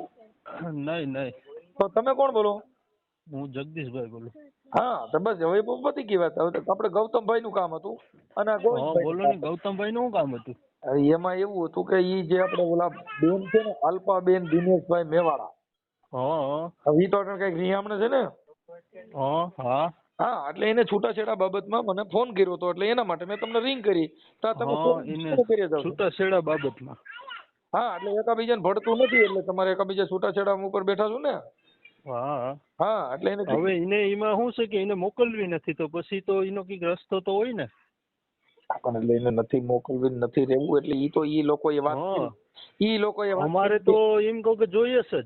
નહીં નહીં, તો તમે કોણ બોલો? હું જગદીશભાઈ બોલું. હા તો બસ હવે પતી ગઈ વાત. હવે આપણે ગૌતમભાઈ નું કામ હતું અને આ હા ગોવિંદભાઈ બોલો ને, ગૌતમભાઈ નું શું કામ હતું? એમાં એવું હતું કે ઈ જે આપણે ઓલા બેન છે ને અલ્પાબેન દિનેશભાઈ મેવાડા, હા હવે ઈ તો કઈક રિયામણે છે ને. હા હા એટલે એને છૂટાછેડા બાબતમાં મને ફોન કર્યો હતો એટલે એના માટે મેં તમને રિંગ કરી. તો તમે હા ફોન એને કરી જાવ છો. છૂટાછેડા બાબતમાં. હા એટલે એકાબીજાને ભળતું નથી એટલે તમારે એકાબીજા છૂટાછેડા ઉપર બેઠા છો ને. હા હા એટલે એને હવે એને એમાં શું છે કે એને મોકલવી નથી, તો પછી તો એનો કઈક રસ્તો તો હોય ને. પણ એટલે એને નથી મોકલવી નથી રહેવું એટલે ઈ તો ઈ લોકોએ વાત હા કરી. ઈ લોકોએ વાત અમારે કરી. તો એમ કહું કે જોઈએ જ.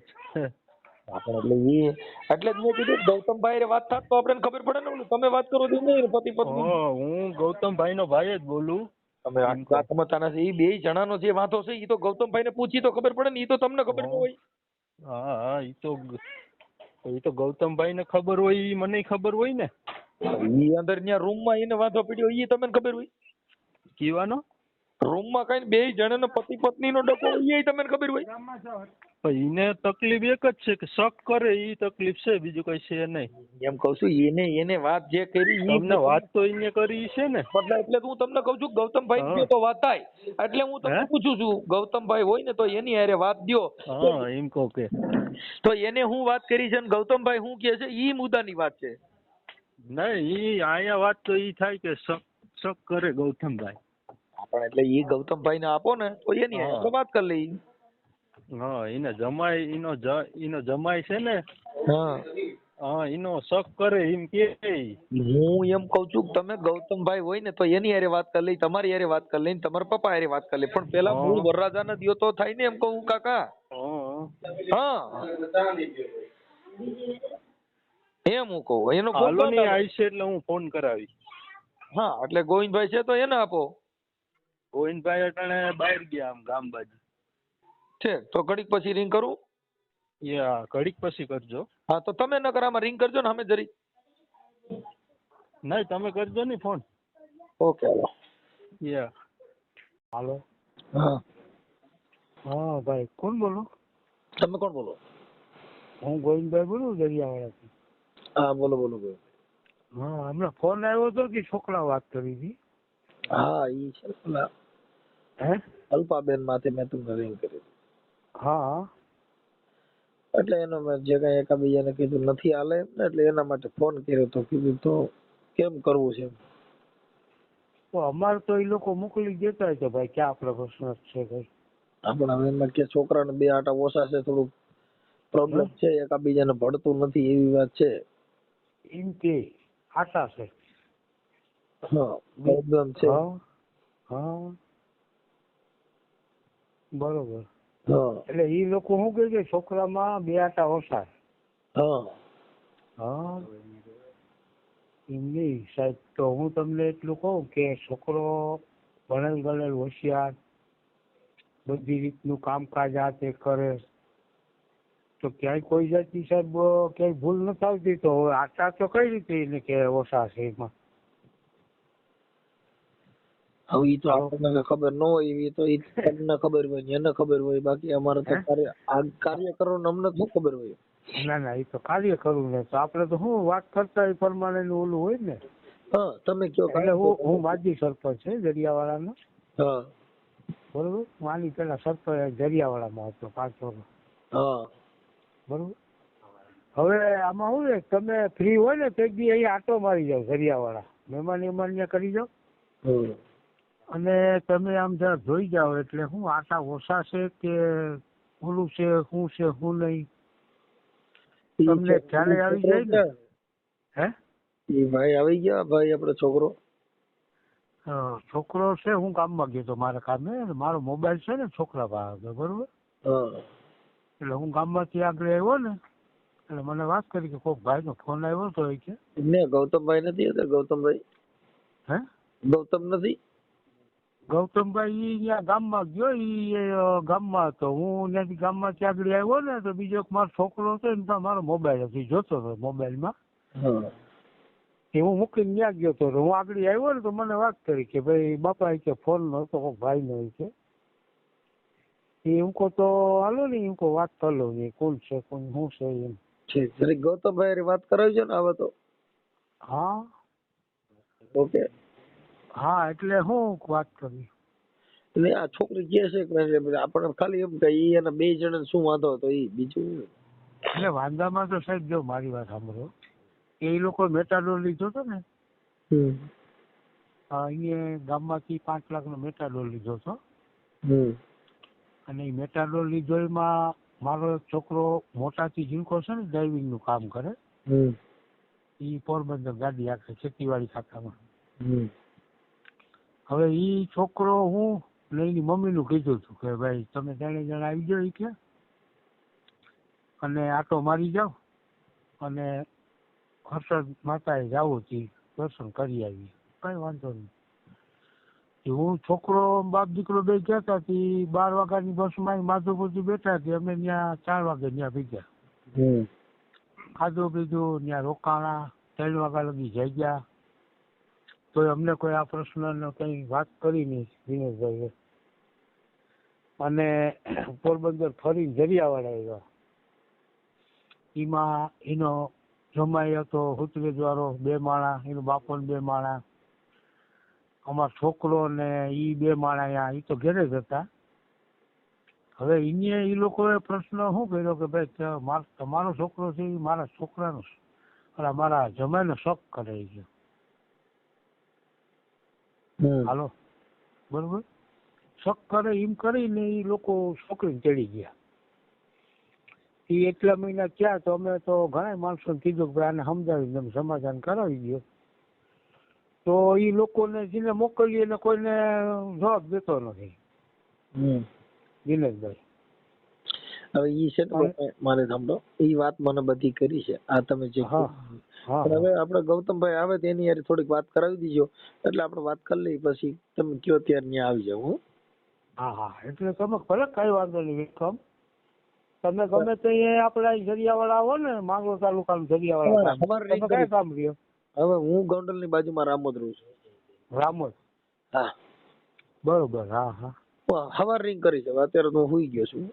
હા, પણ એટલે ઈ એટલે જ મેં કીધું ગૌતમભાઈ હારે વાત થાત તો આપણે ખબર પડે ને. ઓલું તમે વાત કરો તો નહીં પતિ પત્ની. હા હું ગૌતમભાઈ નો ભાઈ જ બોલું. તમે આ વાત સમજતા નથી. ઈ બે જણાનો જે વાંધો છે ઈ તો ગૌતમભાઈ ને પૂછી તો ખબર પડે ને. ઈ તો તમને ખબર ન હોય. હા એ તો ગૌતમભાઈ ને ખબર હોય, ઈ મને ખબર હોય ને. ઈ અંદર ન્યા રૂમ માં એને વાંધો પડ્યો ઈ તમને ખબર હોય. કીવાનો રૂમ માં કઈ બે જણાનો પતિ પત્ની નો ડકો હોય ઈ તમને ખબર હોય. એને તકલીફ એક જ છે કે શક કરે, ઈ તકલીફ છે, બીજું કઈ છે નહીં. એમ કઉ છું એને વાત જે કરી ઈ તમને વાત તો એને કરી છે ને. એટલે હું તમને કઉ છું ગૌતમભાઈ ની તો વાત થાય એટલે હું તમને પૂછું છું. ગૌતમભાઈ હોય ને તો એની હારે વાત દ્યો. હા એમ કહું કે તો એને હું વાત કરી છે ને ગૌતમભાઈ હું કે છે ઈ મુદ્દાની વાત છે. નહીં, ઈ અહીંયા વાત તો ઈ થાય કે શક કરે ગૌતમભાઈ. પણ એટલે ઈ ગૌતમભાઈ ને આપો ને તો એની હારે આપણે વાત કરી લઈએ. હા એને જમાઈ એનો જમાઈ છે ને. હા હા એનો શક કરે એમ કે. હું એમ કઉ છું કે તમે ગૌતમભાઈ હોય ને તો એની હારે વાત કરી લઈ, તમારી હારે વાત કરી લઈ, તમારા પપ્પા હારે વાત કરી લઈ. પણ પેલા મૂળ વરરાજા ને દ્યો તો થાય ને એમ કહું કાકા. હા એમ હું કહું. એનો ફોન હાલો ની આવી છે એટલે હું ફોન કરાવી. હા એટલે ગોવિંદભાઈ છે તો એને આપો. ગોવિંદભાઈ અટાણે બહાર ગયા આમ ગામ બાજુ છે તો ઘડીક પછી રિંગ કરું. યા ઘડીક પછી કરજો. હા તો તમે ન કરામાં રિંગ કરજો ને અમે જરી. નહીં તમે કરજો ને ફોન. ઓકે હાલો. યા હાલો. હા હા ભાઈ કોણ બોલો? તમે કોણ બોલો? હું ગોવિંદભાઈ બોલું દરિયાવાળાથી. હા બોલો બોલો બોલો. હા હમણાં ફોન આવ્યો હતો કે છોકરા વાત કરી હતી. હા ઈ છે પેલા અલ્પાબેન માંથી મેં તમને રિંગ કરી. હા એટલે એનો મેં જે કઈ એકાબીજાને કીધું નથી હાલે ને એટલે એના માટે ફોન કર્યો તો કીધું તો કેમ કરવું છે. તો અમારે તો એ લોકો મોકલી દેતા છે ભાઈ, ક્યાં આપણે પ્રશ્ન છે કઈ. આપણા એમાં કે છોકરાને બે આટા ઓછા છે, થોડુંક પ્રોબ્લેમ છે, એકાબીજાને ભળતું નથી એવી વાત છે. એમ કે આટા છે. હા પ્રોબ્લેમ છે. હા બરોબર. હા એટલે એ લોકો શું કહે છે છોકરામાં બે આટા ઓછા. હા હા એમ નહીં સાહેબ, તો હું તમને એટલું કહું કે છોકરો ભણેલ ગણેલ હોશિયાર, બધી રીતનું કામકાજ આ તે કરે, તો ક્યાંય કોઈ જાતની સાહેબ ક્યાંય ભૂલ નથી આવતી. તો આટા તો કઈ રીતે એને કે ઓછા છે એમાં? હવે ઈ તો આપણને ખબર ન હોય, એ તો તમને ખબર હોય ને એને ખબર હોય. બાકી અમારે તો કાર્ય કરવાનું અમને શું ખબર હોય. ના એ તો કાર્ય કરવું ને તો આપણે તો શું વાત કરતા એ પ્રમાણે ઓલું હોય ને. હા તમે કયો. એટલે હું માજી સરપંચ છે દરિયાવાળાનો. હા બરોબર. માની પેલા સરપંચ દરિયાવાળામાં હતો 5 વર્ષ. હા બરોબર. હવે આમાં શું છે તમે ફ્રી હોય ને તો એક દી અહીંયા આટો મારી જાવ દરિયાવાળા, મહેમાન ત્યાં કરી જાવ અને તમે આમ જરા જોઈ જાઓ એટલે શું આટા ઓછા છે કે ઓલું છે, શું છે શું નહીં તમને ખ્યાલ આવી જાય ને. હે એ ભાઈ આવી ગયા ભાઈ આપણો છોકરો. છોકરો છે, હું ગામમાં ગયો હતો મારા કામે, મારો મોબાઈલ છે ને છોકરા પાસે બરોબર. એટલે હું ગામમાંથી આગળ આવ્યો ને એટલે મને વાત કરી કે કોઈક ભાઈનો ફોન આવ્યો હતો એ કે ને ગૌતમભાઈ નથી હતા? ગૌતમભાઈ હે ગૌતમ નથી? ગૌતમભાઈ ઈ ત્યાં ગામમાં ગયો, ઈ ગામમાં હતો. હું ત્યાંથી ગામમાંથી આગળ આવ્યો ને તો બીજો એક મારો છોકરો હતો ને ત્યાં મારો મોબાઈલ હતો, ઈ જોતો હતો મોબાઈલમાં. હા. એ હું મૂકીને ત્યાં ગયો હતો. હું આગળ આવ્યો ને તો મને વાત કરી કે ભાઈ બાપા કે ફોન નતો કોઈક ભાઈનો ઈ કે એ હું તો હાલો ને હું વાત કરી લઉં ને કોણ છે કોણ શું છે એમ. ઠીક. જરીક ગૌતમભાઈ હારે વાત કરાવજો ને આવે તો. હા ઓકે. હા એટલે હું વાત કરી એટલે આ છોકરી કહે છે કે એટલે આપણે ખાલી એમ કે ઈ એના બે જણા શું વાંધો હતો ઈ બીજું શું? એટલે વાંધામાં તો સાહેબ જો મારી વાત સાંભળો, એ લોકો મેટાડોર લીધો હતો ને અહીંયા ગામમાંથી 5 લાખનો મેટાડોર લીધો હતો. અને એ મેટાડોર લીધો એમાં મારો એક છોકરો મોટાથી ઝીણકો છે ને ડ્રાઇવિંગ નું કામ કરે, એ પોરબંદર ગાડી રાખે ખેતીવાડી ખાતામાં. હવે ઈ છોકરો હું ને એની મમ્મીનું કીધું હતું કે ભાઈ તમે 3 જણા આવી જાઓ ઈ કે અને આટો મારી જાઓ અને હર્ષદ માતાએ જાવું હતી દર્શન કરી આવી, કઈ વાંધો નહીં. હું છોકરો બાપ દીકરો બે કહેતા હતી 12 વાગ્યાની બસમાં માધવપુરથી બેઠા કે અમે ત્યાં 4 વાગે ત્યાં ભેગ્યા, ખાધું પીધું ત્યાં રોકાણા, 3 વાગ્યા લગી જઈ ગયા. તો અમને કોઈ આ પ્રશ્ન કઈ વાત કરી નહીં દિનેશભાઈ. અને પોરબંદર ફરીને જરિયાવાડા આવ્યા, એમાં એનો જમાઈ હતો હુતરેજ વાળો 2 માણા, એનો બાપો 2 માણા, અમારો છોકરો ને ઈ 2 માણા અહીંયા ઈ તો ઘરે જ હતા. હવે એને એ લોકોએ પ્રશ્ન શું કર્યો કે ભાઈ તમારો છોકરો છે એ મારા છોકરાનો મારા જમાઈનો શક કરે છે. હાલો બરોબર, શક કરે એમ કરીને એ લોકો છોકરીને ચડી ગયા. એ એટલા મહિના થયા તો અમે તો ઘણા માણસોને કીધું કે આને સમજાવી તમે સમાધાન કરાવી દો. તો એ લોકોને જેને મોકલીએ ને કોઈને જવાબ દેતો નથી દિનેશભાઈ. હવે ઈ છે ને મારે સાંભળો, ઈ વાત મને બધી કરી છે આ તમે જે હવે આપણે ગૌતમભાઈ આવે તો એની યાર થોડીક વાત કરાવી દીજો એટલે આપણે વાત કરી લઈએ પછી તમે કયો ત્યારે ત્યાં આવી જાવ. હા હા એટલે તમે ભલે કઈ વાંધો નહીં વિક્રમ, તમે ગમે તો આપડા જરિયાવાળા આવો ને માંગરોળ તાલુકાનું જરિયાવાળા કઈ કામ રહ્યો? હવે હું ગોંડલ ની બાજુમાં રામોદ રહું છું. રામોદ? હા બરોબર. હા હા હવાર રિંગ કરી છે, અત્યારે તો હું સુઈ ગયો છું.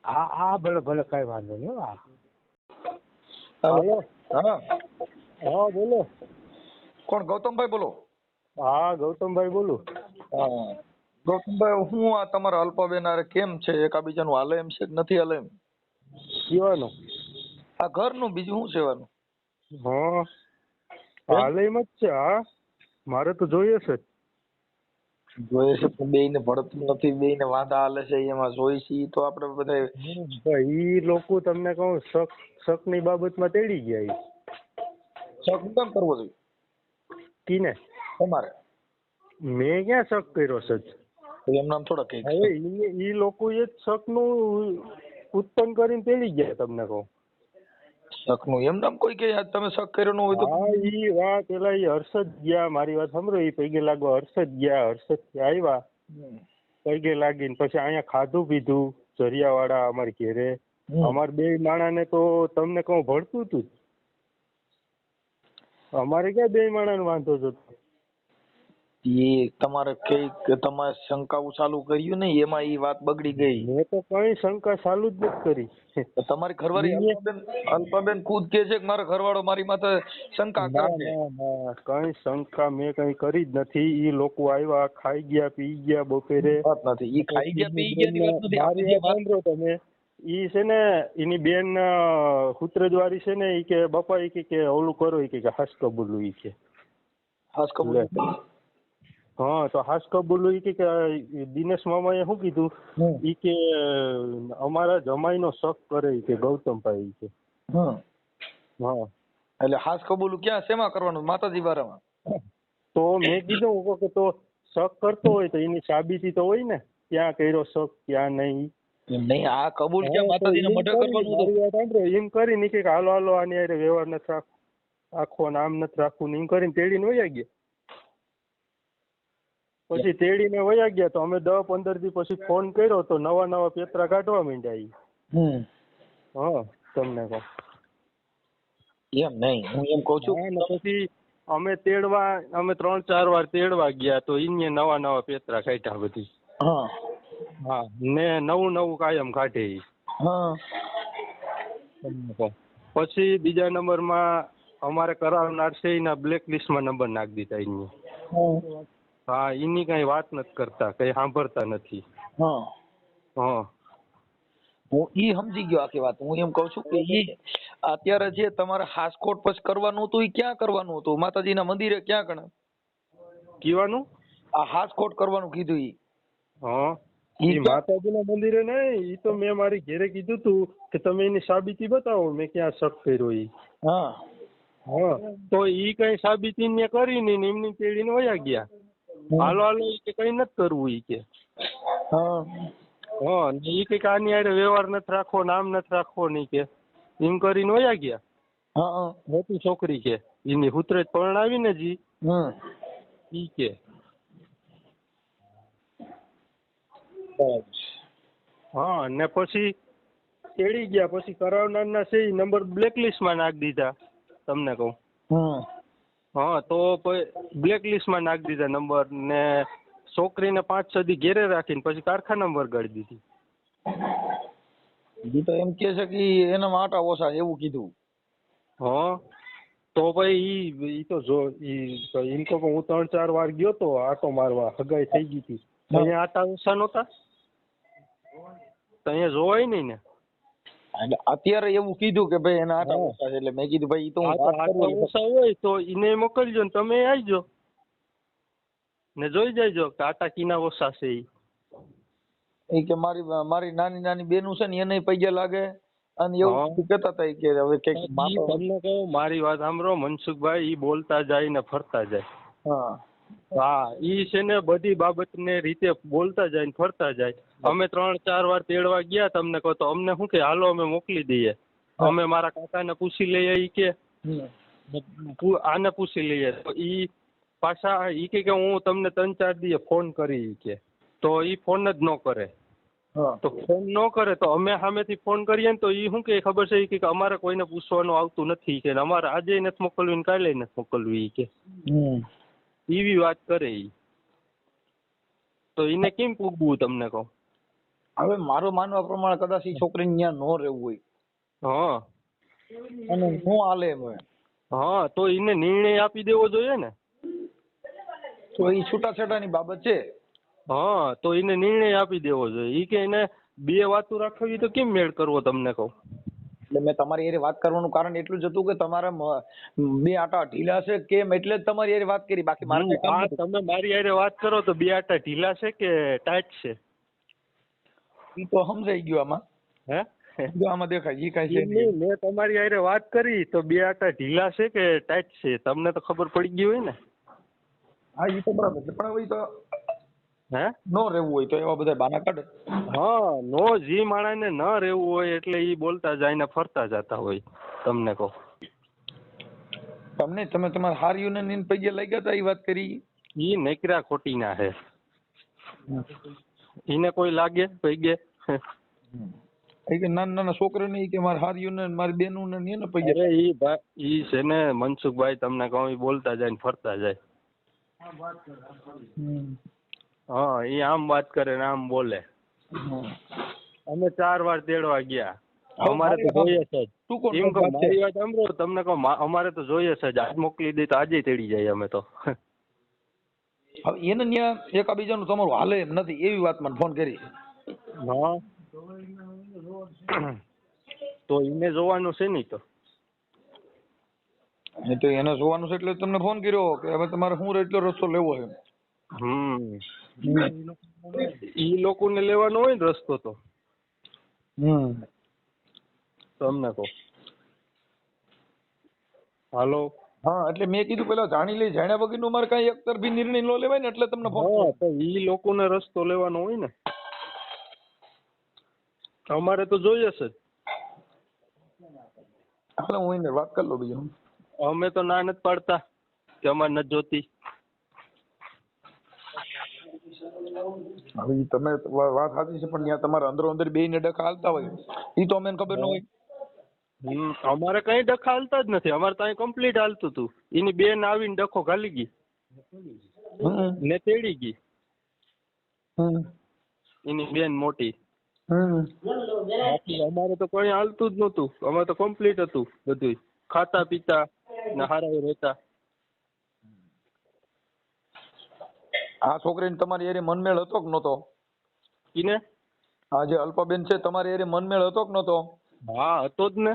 હા હા ભલે ભલે કઈ વાંધો નહીં. હા હેલો. હા હા બોલો. કોણ? ગૌતમભાઈ બોલો? હા ગૌતમભાઈ બોલું. હા ગૌતમભાઈ, હું આ તમારા અલ્પાબેન હારે કેમ છે? એકાબીજાનું હાલે એમ છે કે નથી હાલે એમ? જીવાનું આ ઘરનું, બીજું શું સેવાનું? હા હાલે એમ જ છે. હા મારે તો જોઈએ છે. જોઈએ છે પણ બેય ને ભળતું નથી, બેય ને વાંધા હાલે છે એમાં જોઈ છે તો આપણે બધા ઈ લોકો તમને કહું શક ની બાબતમાં તેડી ગયા. શક કેમ કરવો જોઈએ? કીને? તમારે. મેં ક્યાં શક કર્યો છે? એમ નામ થોડા કઈ. હવે ઈ લોકો એ શક નું ઉત્પન્ન કરીને તેડી ગયા તમને કહું. શક નું એમ નામ કોઈ કે તમે શક કર્યો ન હોય તો? હા ઈ વાત પેલા ઈ હર્ષદ ગયા, મારી વાત સાંભળો, ઈ પૈગે લાગવા હર્ષદ ગયા, હર્ષદ આવ્યા પૈગે લાગીને પછી અહીંયા ખાધું પીધું જરિયાવાડા અમારી ઘેરે. અમારે 2 માણા ને તો તમને કહું ભળતું હતું. અમારે ક્યાં 2 માણા વાંધો હતો? એ તમારે કઈ તમારે શંકાઓ ચાલુ કર્યું ને એમાં ઈ વાત બગડી ગઈ. મેં તો કઈ શંકા ચાલુ જ નથી કરી. તમારી ઘરવાળી અલ્પાબેન ખુદ કે છે કે મારો ઘરવાળો મારી માથે શંકા કરે છે. કઈ શંકા મેં કઈ કરી જ નથી. ઈ લોકો આવ્યા, ખાઈ ગયા, પી ગયા બપોરે. વાત નથી, ઈ ખાઈ ગયા પી ગયા ની વાત નથી. મારી વાત સાંભળો તમે. ઈ છે ને એની બેન હુતરેજવાળી છે ને, ઈ કે બાપા ઈ કે ઓલું કરો, ઈ કે હાસ કબૂલું, ઈ કે હાસ કબૂલ. હા તો હાસ કબૂલું ઈ કે દિનેશ મામાએ શું કીધું? ઈ કે અમારા જમાઈનો શક કરે ઈ કે ગૌતમભાઈ ઈ કે. હા એટલે હાસ કબૂલું ક્યાં શેમાં કરવાનું? માતાજી બારામાં. તો મેં કીધું કે તો શક કરતો હોય તો એની સાબિતી તો હોય ને, ક્યાં કર્યો શક ક્યાં નહીં. એમ નહીં, આ કબૂલ કે માતાજીને મઢે કરવાનું હતું. મારી વાત સાંભળો, એમ કરીને કે હાલો હાલો આની હારે વ્યવહાર નથી રાખવો ને આમ નથી રાખવું ને એમ કરીને તેડીને વયા ગયા. પછી તેડીને વયા ગયા તો અમે 10-15 દી પછી ફોન કર્યો તો નવા પેતરા કાઢવા માંડ્યા ઈ. હા તમને કહું એમ નહીં, હું એમ કઉ છું. હા, ને પછી અમે 3-4 વાર તેડવા ગયા તો ઈને નવા પેતરા કાઢ્યા બધી. હા હા, ને નવું કાયમ કાઢે ઈ. હા તમને કહું. પછી બીજા નંબરમાં અમારે કરાવનાર છે એના બ્લેક લિસ્ટમાં નંબર નાખી દીધા એને. હા, એની કઈ વાત નથી કરતા, કઈ સાંભળતા નથી. હા હા, હું ઈ સમજી ગયો આખી વાત. હું એમ કઉ છું કે ઈ અત્યારે જે તમારે હાસકોટ પછી કરવાનું હતું ઈ ક્યાં કરવાનું હતું? માતાજીના મંદિરે ક્યાં કણે? કીવાનું આ હાસકોટ કરવાનું કીધું ઈ. હા, ઈ ઈ માતાજીના મંદિરે નહીં, ઈ તો મેં મારી ઘેરે કીધું તું કે તમે એની સાબિતી બતાવો, મેં ક્યાં શક કર્યો ઈ. હા હા, તો ઈ કઈ સાબિતી ને કરી નહીં ને એમની તેડીને વયા ગયા. હાલો હાલો ઈ કે કઈ નથી કરવું ઈ કે. હા હા, ને ઈ કે આની હારે વ્યવહાર નથી રાખવો, નામ નથી રાખવો નહીં કે એમ કરીને વયા ગયા. હા મોટી છોકરી કે એની હુતરે પરણાવી ને જી ઈ કે. હા, ને પછી તેડી ગયા. પછી કરાવનારના છે ઈ નંબર બ્લેકલિસ્ટમાં નાખી દીધા તમને કહું. હા, તો બ્લેકલિસ્ટમાં નાખી દીધા નંબર ને છોકરીને 5-6 દી ઘેરે રાખીને પછી કારખાનામાં વરગાડી દીધી. ઈ તો એમ કે છે કે એના આટા ઓછા એવું કીધું. હા, તો ભાઈ ઈ તો જો એમ તો હું 3-4 વાર ગયો તો આટો મારવા, હગાઈ થઈ ગઈ હતી. અહીંયા આટા ઓછા નહોતા તો અહીંયા જોવાય નહીં ને. અત્યારે એવું કીધું કે ભાઈ એના આટા ઓછા છે એટલે મેં કીધું ભાઈ ઈ તો હું વાત આટા કરું. ઓછા હોય તો એને મોકલજો ને તમે આવજો ને જોઈ જાયજો કે આટા કીના ઓછા છે ઈ. ઈ કે મારી નાની બેનું છે ને એને પૈયા લાગે અને એવું કહેતા હતા કે હવે કઈક તમને કહું મારી વાત સાંભળો મનસુખભાઈ, ઈ બોલતા જાય ને ફરતા જાય. હા હા, ઈ છે ને બધી બાબતને રીતે બોલતા જાય ને ફરતા જાય. અમે 3-4 વાર તેડવા ગયા તમને કહો તો અમને શું કે હાલો અમે મોકલી દઈએ. અમે મારા કાકાને પૂછી લઈએ ઈ કે આને પૂછી લઈએ તો ઈ પાછા ઈ કે હું તમને 3-4 દીએ ફોન કરી ઈ કે. તો ઈ ફોન જ ન કરે. તો ફોન ન કરે તો અમે સામેથી ફોન કરીએ ને તો ઈ શું કે ખબર છે ઈ કે અમારે કોઈને પૂછવાનું આવતું નથી કે અમારે આજે નથી મોકલવું ને કાલે નથી મોકલવું ઈ કે. એવી વાત કરે ઈ. તો એને કેમ પૂગવું તમને કહું. હવે મારું માનવા પ્રમાણે કદાચ ઈ છોકરીને ત્યાં ન રહેવું હોય. હા, અને નો હાલે એમ હોય. હા, તો એને નિર્ણય આપી દેવો જોઈએ ને. તો ઈ છૂટાછેડાની બાબત છે. હા, તો એને નિર્ણય આપી દેવો જોઈએ. ઈ કે એને 2 વાતો રાખવી તો કેમ મેળ કરવો તમને કહું. એટલે મેં તમારી હારે વાત કરવાનું કારણ એટલું જ હતું કે તમારા 2 આટા ઢીલા છે કેમ એટલે જ તમારી હારે વાત કરી. બાકી મારે કઈ કામ નતું. તમે મારી હારે વાત કરો તો 2 આટા ઢીલા છે કે ટાઈટ છે ઈ તો સમજાઈ ગયું આમાં. હે જો આમાં દેખાય ઈ કાઈ છે ઈ નહીં. મેં તમારી હારે વાત કરી તો 2 આટા ઢીલા છે કે ટાઈટ છે તમને તો ખબર પડી ગઈ હોય ને. હા ઈ તો બરાબર છે પણ હવે ઈ તો હે નો રહેવું હોય તો એવા બધા બાના કાઢે. હા, નો જી માણસને ન રહેવું હોય એટલે ઈ બોલતા જાય ને ફરતા જતા હોય તમને કહું. તમને તમે તમારા હારીઓને નીન પૈયા લાગ્યા હતા ઈ વાત કરી. ઈ નકરા ખોટીના હે. ઈને કોઈ લાગે પૈગે. ઈ કે નાના છોકરાને ઈ કે મારા હારીઓને મારી બેનુંને ને પૈયા. અરે ઈ છે ને મનસુખભાઈ તમને કહું ઈ બોલતા જાય ને ફરતા જાય. હા, ઈ આમ વાત કરે ને આમ બોલે. અમે 4 વાર તેડવા ગયા. અમારે તો જોઈએ છે જ. એમ કહું મારી વાત સાંભળો તમને કહું અમારે તો જોઈએ છે જ. આજ મોકલી દે તો આજે તેડી જાય અમે તો. હવે એને ત્યાં એકાબીજાનું તમારું હાલે એમ નથી એવી વાત મને ફોન કરી. હા, તો એને જોવાનું છે ને તો. એ તો એને જોવાનું છે એટલે તમને ફોન કર્યો કે હવે તમારે શું એટલો રસ્તો લેવો છે. ઈ લોકોને લેવાનો હોય ને રસ્તો તો તમને કહું. હાલો. હા, એટલે મેં કીધું પેલા જાણી લઈ, જાણ્યા વગરનું મારે કઈ એક તરફી નિર્ણય ન લેવાય ને એટલે તમને ફોન. હા, તો ઈ લોકોને રસ્તો લેવાનો હોય ને. અમારે તો જોઈએ છે. હાલો હું એને વાત કરી લઉં બીજું. અમે તો ના નથી પાડતા કે અમારે નથી જોતી. હવે ઈ તમે વાત સાચી છે પણ ત્યાં તમારે અંદરો અંદર બેયને ડખા હાલતા હોય ઈ તો અમને ખબર ન હોય. અમારે કઈ ડખા હાલતા જ નથી. અમારે ત્યાં કમ્પ્લીટ હાલતું હતું. એની બેન આવીને ડખો ઘાલી ગઈ ને તેડી ગઈ. એની બેન મોટી. બાકી અમારે તો કઈ હાલતું જ નતું. અમારે તો કમ્પ્લીટ હતું બધું. ખાતા પીતા ને હારા રહેતા. આ છોકરીને તમારી એરે મનમેળ હતો કે નતો? ઈને આ જે અલ્પાબેન છે તમારી એરે મનમેળ હતો કે નતો? હા હતો જ ને.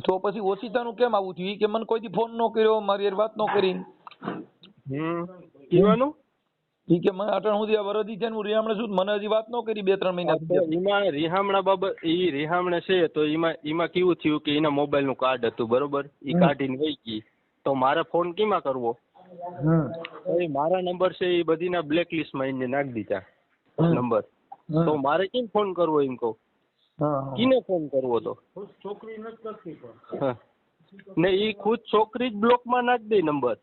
તો પછી ઓછીતાનું કેમ આવું થયું? ઈ કે મને કોઈ દી ફોન ન કર્યો, મારી હારે વાત ન કરી. કીવાનું ઈ કે મને અટાણ સુધી આ વરદી છે ને હું રીહામણે છું મને હજી વાત ન કરી 2-3 મહિના સુધી. એમાં રિહામણા બાબત ઈ રિહામણે છે તો એમાં કેવું થયું કે એના મોબાઈલ નું કાર્ડ હતું બરોબર. ઈ કાઢીને વહી ગઈ. તો મારે ફોન કેમાં કરવો? મારા નંબર છે એ બધીના બ્લેક લિસ્ટ માં એને નાખી દીધા નંબર. તો મારે કેમ ફોન કરવો એમ કહું? કીને ફોન કરવો? તો છોકરી નથી કરતી ને ઈ ખુદ છોકરી જ બ્લોક માં નાખી દે નંબર.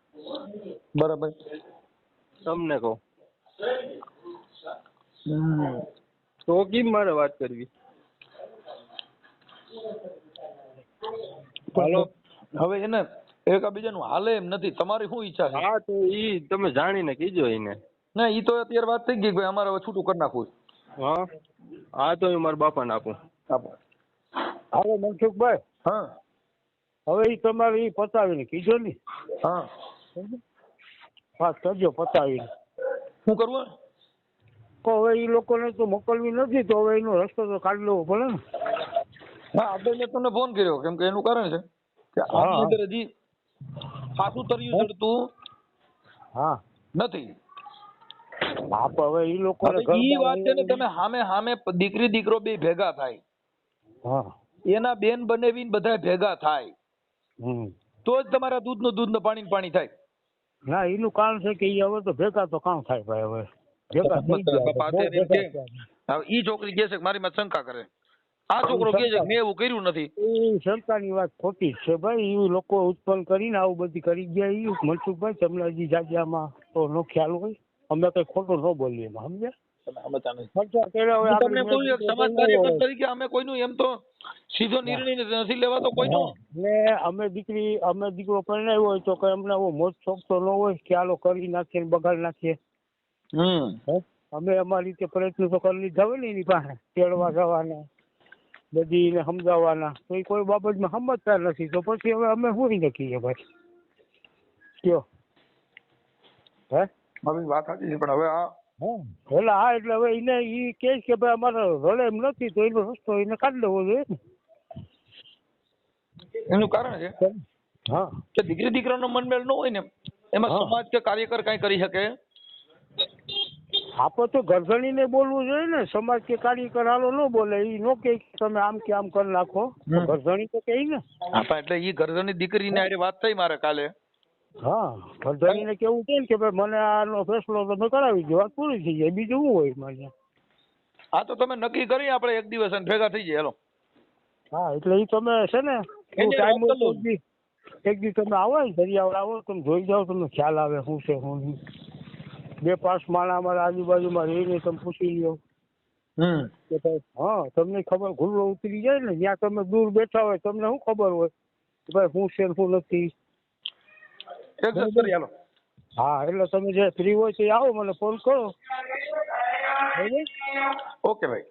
બરાબર તમને કહું તો કેમ મારે વાત કરવી? હાલો હવે એને એકબીજાનું હાલે એમ નથી. તમારી શું ઈચ્છા છે? હા તો ઈ તમે જાણીને કીજો એને. ના ઈ તો અત્યારે વાત થઈ ગઈ ભાઈ અમારે હવે છૂટું કરી નાખવું. હા હા તો હું મારા બાપાને આપું. આપો. હવે મનસુખભાઈ, હા હવે ઈ તમારે ઈ પતાવીને કીધો ને. હા વાત કરજો પતાવીને. શું કરવું? તો હવે ઈ લોકોને તો મોકલવી નથી તો હવે એનો રસ્તો તો કાઢી લેવો પડે ને. હા આપણે મેં તમને ફોન કર્યો કેમ કે એનું કારણ છે કે આની અંદર હજી પાછું તર્યું ચડતું હા નથી. હા પણ હવે ઈ લોકોને હવે ઈ વાત છે ને તમે સામે દીકરી દીકરો બે ભેગા થાય. હા એના બેન બનેવીને બધા ભેગા થાય તો જ તમારા દૂધનું દૂધ ને પાણી પાણી થાય. ના એનું કારણ છે કે ઈ હવે તો ભેગા તો કામ થાય ભાઈ. હવે ભેગા થઈ ગયા. હવે ઈ છોકરી કહે છે કે મારી માં શંકા કરે. આ છોકરો કહે છે કે મેં એવું કર્યું નથી. એ શંકાની વાત ખોટી છે ભાઈ. એ લોકો ઉત્પન્ન કરીને આવું બધી કરી ગયા. એ મનસુખભાઈ તમને હજી જાજ્યામાં તો નો ખ્યાલ હોય. અમે કઈ ખોટું ન બોલીએ એમાં સમજ્યા? તમને કોઈ સમાજ કાર્યકર તરીકે અમે કોઈનું એમ તો સીધો નિર્ણય નથી લેવાતો કોઈનો. અમે દીકરો પરણાવ્યો હોય તો કઈ અમને મોજ શોખ તો ન હોય કે આલો કરી નાખીએ બગાડ નાખીએ. અમે અમારી રીતે પ્રયત્ન તો કરી લીધા હોય ને એની પાસે તેડવા જવાના બધી એને સમજાવવાના. તો એ કોઈ બાબતમાં સમજતા નથી તો પછી હવે અમે શું નક્કીએ ભાઈ કયો? હે મારી વાત સાચી છે પણ હવે આ એટલે હા એટલે હવે એને એ કહે કે ભાઈ અમારે રડે એમ નથી તો એનો રસ્તો એને કાઢી લેવો જોઈએ ને. એનું કારણ છે હા કે દીકરી દીકરાનો મનમેળ ન હોય ને એમાં સમાજ કે કાર્યકર કઈ કરી શકે. આપણે તો ગરધણીને બોલવું જોઈએ ને. સમાજ કે કાર્યકર હાલો ન બોલે. એ નો કે તમે આમ કે આમ કરી નાખો. ગરધણી તો કહે ને. હા એટલે ઈ ગરધણી દીકરીને હારે વાત થઈ મારે કાલે. હા ગરધણીને કેવું છે ને કે ભાઈ મને આનો ફેસલો તમે કરાવી દો. વાત પૂરી થઈ જાય. બીજું શું હોય મારે? હા તો તમે નક્કી કરી આપણે એક દિવસ ભેગા થઈ જાય. હાલો હા એટલે એ તમે છે ને ટાઈમ એક દી તમે આવો ને દરિયાવાળ આવો તમે જોઈ જાઓ. તમને ખ્યાલ આવે શું છે શું નહીં. 2-5 માણસ અમારા આજુબાજુમાં રહીને તમે પૂછી લ્યો કે ભાઈ હા તમને ખબર ઘુલ્લો ઉતરી જાય ને જ્યાં તમે દૂર બેઠા હોય તમને શું ખબર હોય કે ભાઈ શું છે શું નથી. હા એટલે તમે જે ફ્રી હોય તો આવો મને ફોન કરો. ઓકે ભાઈ.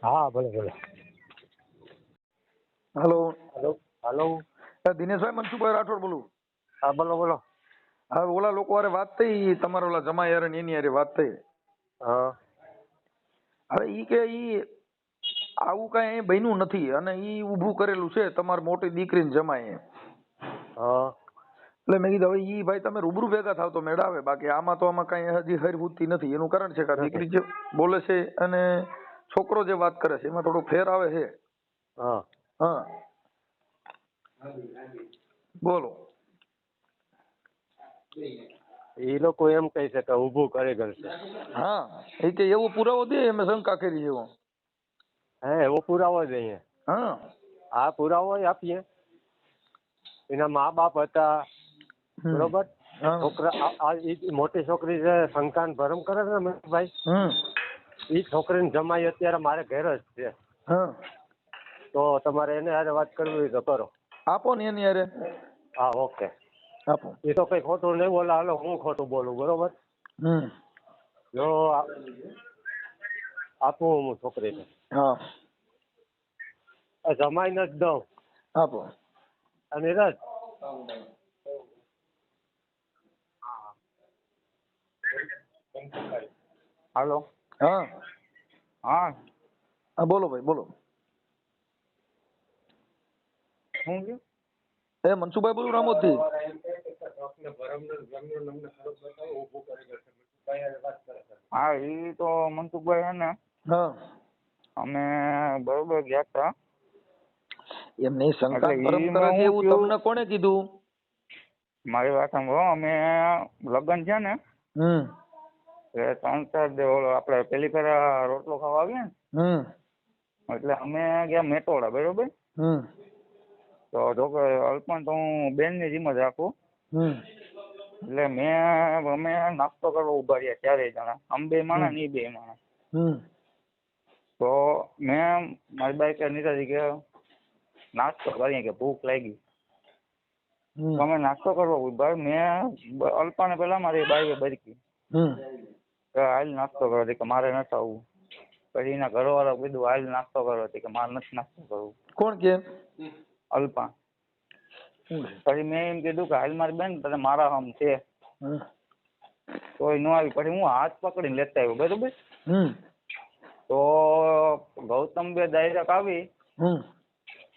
હા ભલે ભલે. હેલો હાલો દિનેશભાઈ મનસુખભાઈ રાઠોડ બોલું. હા બોલો બોલો. હા ઓલા લોકો હારે વાત થઈ તમારા ઓલા જમાઈ હારે એની હારે વાત થઈ. હા હવે ઈ કે ઈ આવું કઈ અહીં બન્યું નથી અને ઈ ઊભું કરેલું છે તમારી મોટી દીકરીને જમાઈએ. હા એટલે મેં કીધું હવે ઈ ભાઈ તમે રૂબરૂ ભેગા થાવ તો મેળ આવે. બાકી આમાં તો આમાં કઈ હજી હરહુતી નથી. એનું કારણ છે કે દીકરી જે બોલે છે અને છોકરો જે વાત કરે છે એમાં થોડો ફેર આવે છે. હા હા બોલો. એ લોકો એમ કહે છે કે ઊભું કરે છે. હા એ કે એવો પુરાવો દે અમે શંકા કરી જેવો. હે એવો પુરાવો જ અહીંયા. હા આ પુરાવો ય આપીએ. એના મા બાપ હતા બરોબર. હા. છોકરા ઈ મોટી છોકરી છે શંકાન ભરમ કરે છે ને ભાઈ, ઈ છોકરીની જમાઈ અત્યારે મારે ઘેર જ છે. હા તો તમારે એને હારે વાત કરવી હોય તો કરો. આપો ને એની હારે. હા ઓકે. આપો. એ તો કઈ ખોટું નહીં બોલે. હાલો હું ખોટું બોલું બરોબર. જો આપું હું છોકરીને. હા જમાઈને જ દઉં. આપો. અને રજ હાલો. હા હા હા બોલો ભાઈ બોલો. શું છે? એ મનસુખભાઈ બોલું રામોદ થી. હા એ તો મનસુખભાઈ હે ને, હા અમે બરોબર ગયા હતા. એમ નહીં, શંકા એટલે ભરમ ઈ કરે માં છે હું એવું થયું? તમને કોણે કીધું? મારી વાત સાંભળો. અમે લગ્ન છે ને એ 3-4 ઓલો આપણે પેલી ફેર રોટલો ખાવા આવીએ ને, એટલે અમે ગયા મેટોડા બરોબર. તો જો કે અલ્પન તો હું બેન ની જીમ જ રાખું. એટલે અમે નાસ્તો કરવા ઉભા રહ્યા 4 જણા. અમે 2 માણસ ને 2 માણસ. તો મેં મારી બાઈ કે નીતાજી કે નાસ્તો કરીએ કે ભૂખ લાગી. તો અમે નાસ્તો કરવા ઉભા. મેં અલ્પાને પેલા મારી બાઈએ બરકી કે હાલ નાસ્તો કરો કે મારે નથી આવવું. પછી એના ઘરવાળા કીધું હાલ નાસ્તો કરો કે મારે નથી નાસ્તો કરવું. કોણ કે? અલ્પા. પછી મેં એમ કીધું કે હાલ મારી બેન તને મારા હમ છે તો ન આવી. પછી હું હાથ પકડીને લેતા આવ્યો બરોબર. તો ગૌતમ બે ડાયરેક્ટ આવી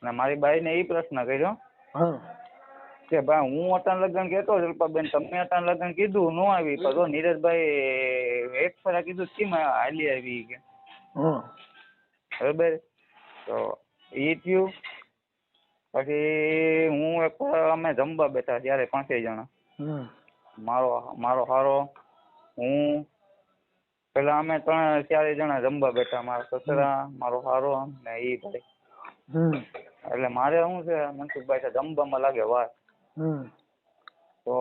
અને મારી બાઈ ને એ પ્રશ્ન કર્યો કે ભાઈ હું અટાણ લગ્ન કહેતો અલ્પાબેન, તમે અટાણ લગ્ન કીધું ન આવી. તો નીરજભાઈ એક ફરા કીધું કેમ હાલી આવી કે બરોબર. તો એ થયું. પછી હું એક અમે જમવા બેઠા ત્યારે 5 જણા. મારો હારો, હું, પેલા અમે 3-4 જણા જમવા બેઠા. મારા સસરા, મારો હારો ને એ ભાઈ. એટલે મારે શું છે મનસુખભાઈ જમવામાં લાગે વાર. તો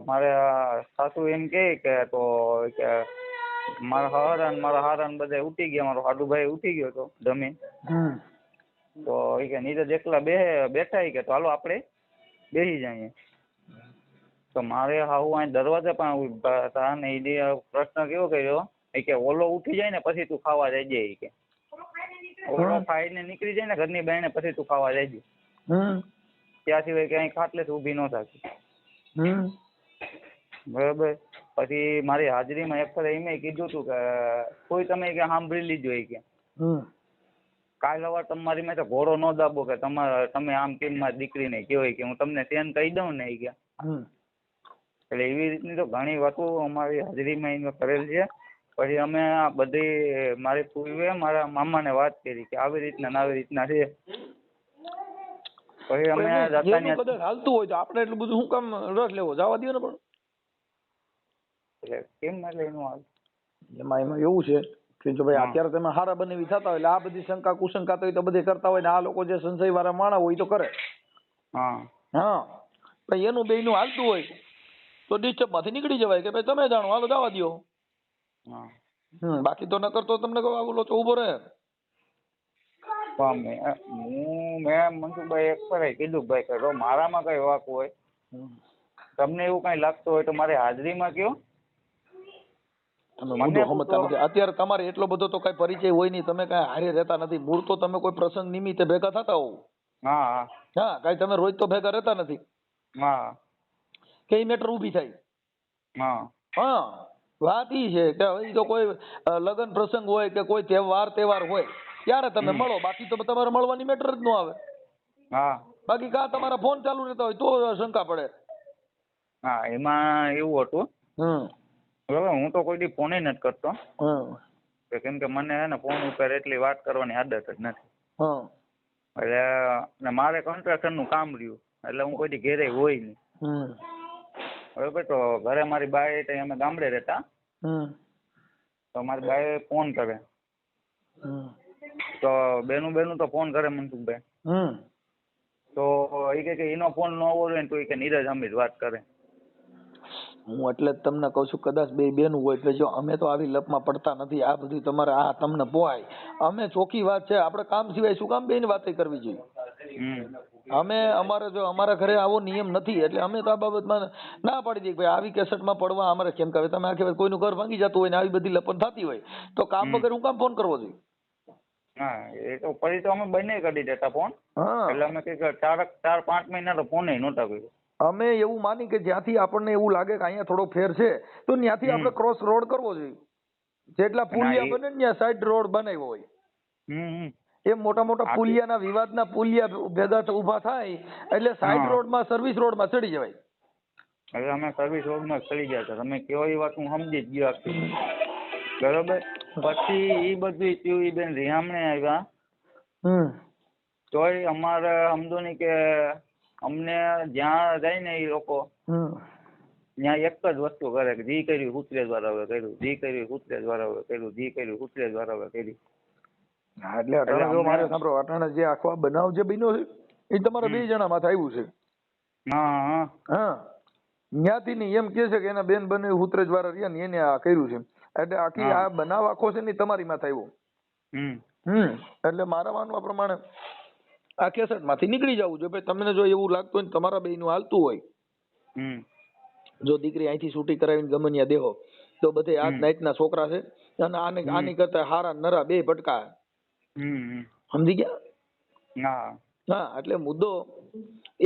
મારે સાસુ એમ કે તો કે મારા હારા બધા ઉઠી ગયા. મારો હાડુભાઈ ઉઠી ગયો હતો જમીન. તો એ કે નીરજ એકલા બેઠા કે તો હાલો આપણે બેસી જઈએ. તો મારે હાવું અહીં દરવાજા પણ ઉભા હતા ને એ પ્રશ્ન કેવો કર્યો કે ઓલો ઉઠી જાય ને પછી તું ખાવા જઈ જાય કે ઓલો ખાઈને નીકળી જાય ને ઘરની બહેને પછી તું ખાવા જઈ ત્યાં સિવાય ક્યાંય ખાટલે ઊભી ન થતી. બરોબર. પછી મારી હાજરીમાં એક ફરે એમ કીધું હતું કે કોઈ તમે કે સાંભળી લીધો કે કાલ સવાર તમારી મેં તો ઘોડો ન દાબો કે તમે આમ કેમ મારી દીકરીને કહેવાય કે હું તમને તેન કહી દઉં ને કે. એટલે એવી રીતની તો ઘણી વાતો અમારી હાજરીમાં એને કરેલ છે. પછી અમે આ બધી મારી પૂર્વે મારા મામાને વાત કરી કે આવી રીતના છે. પછી અમે કદાચ હાલતું હોય તો આપણે એટલું બધું શું કામ રસ લેવો? જવા દો ને. પણ એટલે કેમ એટલે એનું હાલ એમાં એવું છે કે જો ભાઈ અત્યારે તમે હારા બનેવી થતા હોય એટલે આ બધી શંકા કુશંકા તો બધે કરતા હોય ને આ લોકો જે સંશય વાળા માણા હોય તો કરે. હા ભાઈ એનું બેયનું હાલતું હોય તો ડિસ્ટર્બ માંથી નીકળી જવાય કે ભાઈ તમે જાણો હાલો જવા દો. બાકી તો નકર તો તમને કહું તો ઉભો રહે. મેં મનસુખભાઈ એક ફરે કીધું ભાઈ કે મારામાં કઈ વાક હોય તમને એવું કઈ લાગતું હોય તો મારી હાજરીમાં કયો. અત્યારે તમારે એટલો બધો તો કઈ પરિચય હોય નહીં. તમે કઈ હારે રહેતા નથી. મૂળ તો તમે કોઈ પ્રસંગ નિમિત્તે ભેગા થતા હોવ. હા કઈ તમે રોજ તો ભેગા રહેતા નથી. કઈ મેટર ઉભી થાય. હા વાત ઈ છે કે હવે તો કોઈ લગ્ન પ્રસંગ હોય કે કોઈ તહેવાર હોય ત્યારે તમે મળો. બાકી તો તમારે મળવાની મેટર જ ન આવે. બાકી કા તમારા ફોન ચાલુ રહેતા હોય તો શંકા પડે. એમાં એવું હતું હવે હું તો કોઈ દી ફોન નથી કરતો કેમ કે મને હે ને ફોન ઉપર એટલી વાત કરવાની આદત જ નથી. એટલે મારે કન્સ્ટ્રક્શન નું કામ રહ્યું એટલે હું કોઈ દી ઘેરે હોય નહીં. બરોબર. તો ઘરે મારી બાઈ અમે ગામડે રહેતા તો મારી બાઈ ફોન કરે તો બેનું તો ફોન કરે મનસુખભાઈ. તો એ કે એનો ફોન ન આવવો જોઈએ ને તો એ કે નીરજ અમીર વાત કરે. હું એટલે જ તમને કહું છું કદાચ બે બેનું હોય એટલે જો અમે તો આવી લપમાં પડતા નથી. આ બધું તમારે આ તમને પોહાય. અમે ચોખ્ખી વાત છે, આપણે કામ સિવાય શું કામ બેની વાત કરવી જોઈએ. અમે અમારે જો અમારા ઘરે આવો નિયમ નથી એટલે અમે તો આ બાબતમાં ના પાડી દઈએ ભાઈ આવી કેસેટમાં પડવા અમારે કેમ કે તમે આખી વાત કોઈનું ઘર ભાંગી જતું હોય ને આવી બધી લપન થતી હોય તો કામ વગર હું કામ ફોન કરવો જોઈએ. હા એ તો પછી તો અમે બંને કરી દેતા ફોન. એટલે અમે કઈ 4-5 મહિના તો ફોન નહોતા કર્યો. અમે એવું માની કે જ્યાંથી આપણને એવું લાગે કે અહીંયા થોડો ફેર છે તો ત્યાંથી આપણે ક્રોસ રોડ કરવો જોઈએ. જેટલા પુલિયા બને ને ત્યાં સાઈડ રોડ બનાવ્યો હોય એ મોટા મોટા પુલિયાના વિવાદના પુલિયા ભેગા ઉભા થાય એટલે સાઈડ રોડમાં સર્વિસ રોડમાં ચડી જવાય. હવે અમે સર્વિસ રોડમાં ચડી ગયા છે. તમે કેવો એ વાત હું સમજી જ ગયો આખી. બરોબર. પછી એ બધું થયું. એ બેન રિહામણે આવ્યા તોય અમારે સમજો ને કે અમને જ્યાં જાય ને એ લોકો ત્યાં એક જ વસ્તુ કરે કે જી કર્યું કૂતરેજ વાળાએ કર્યું, જી કર્યું કૂતરેજ વાળાએ કર્યું, જી કર્યું કૂતરેજ વાળાએ કર્યું. એટલે અટાણે જો મારે સાંભળો અટાણે જે આખો બનાવ જે બન્યો છે એ તમારા 2 જણા માથે આવ્યું છે. ત્યાંથી ની એમ કે છે કે એના બેન બને કૂતરેજ વાળા રહ્યા ને એને આ કર્યું છે. એટલે આખી આ બનાવ આખો છે ને તમારી માથે આવ્યો. એટલે મારા માનવા પ્રમાણે આ કેસેટ માંથી નીકળી જવું જોઈએ. ભાઈ તમને જો એવું લાગતું હોય ને તમારા બેયનું હાલતું હોય જો દીકરી અહીંથી છૂટી કરાવીને ગમે ત્યાં દેહો તો બધે આ નાઈટના છોકરા છે અને આની કરતા હારા નરા બે ભટકા. સમજી ગયા? હા એટલે મુદ્દો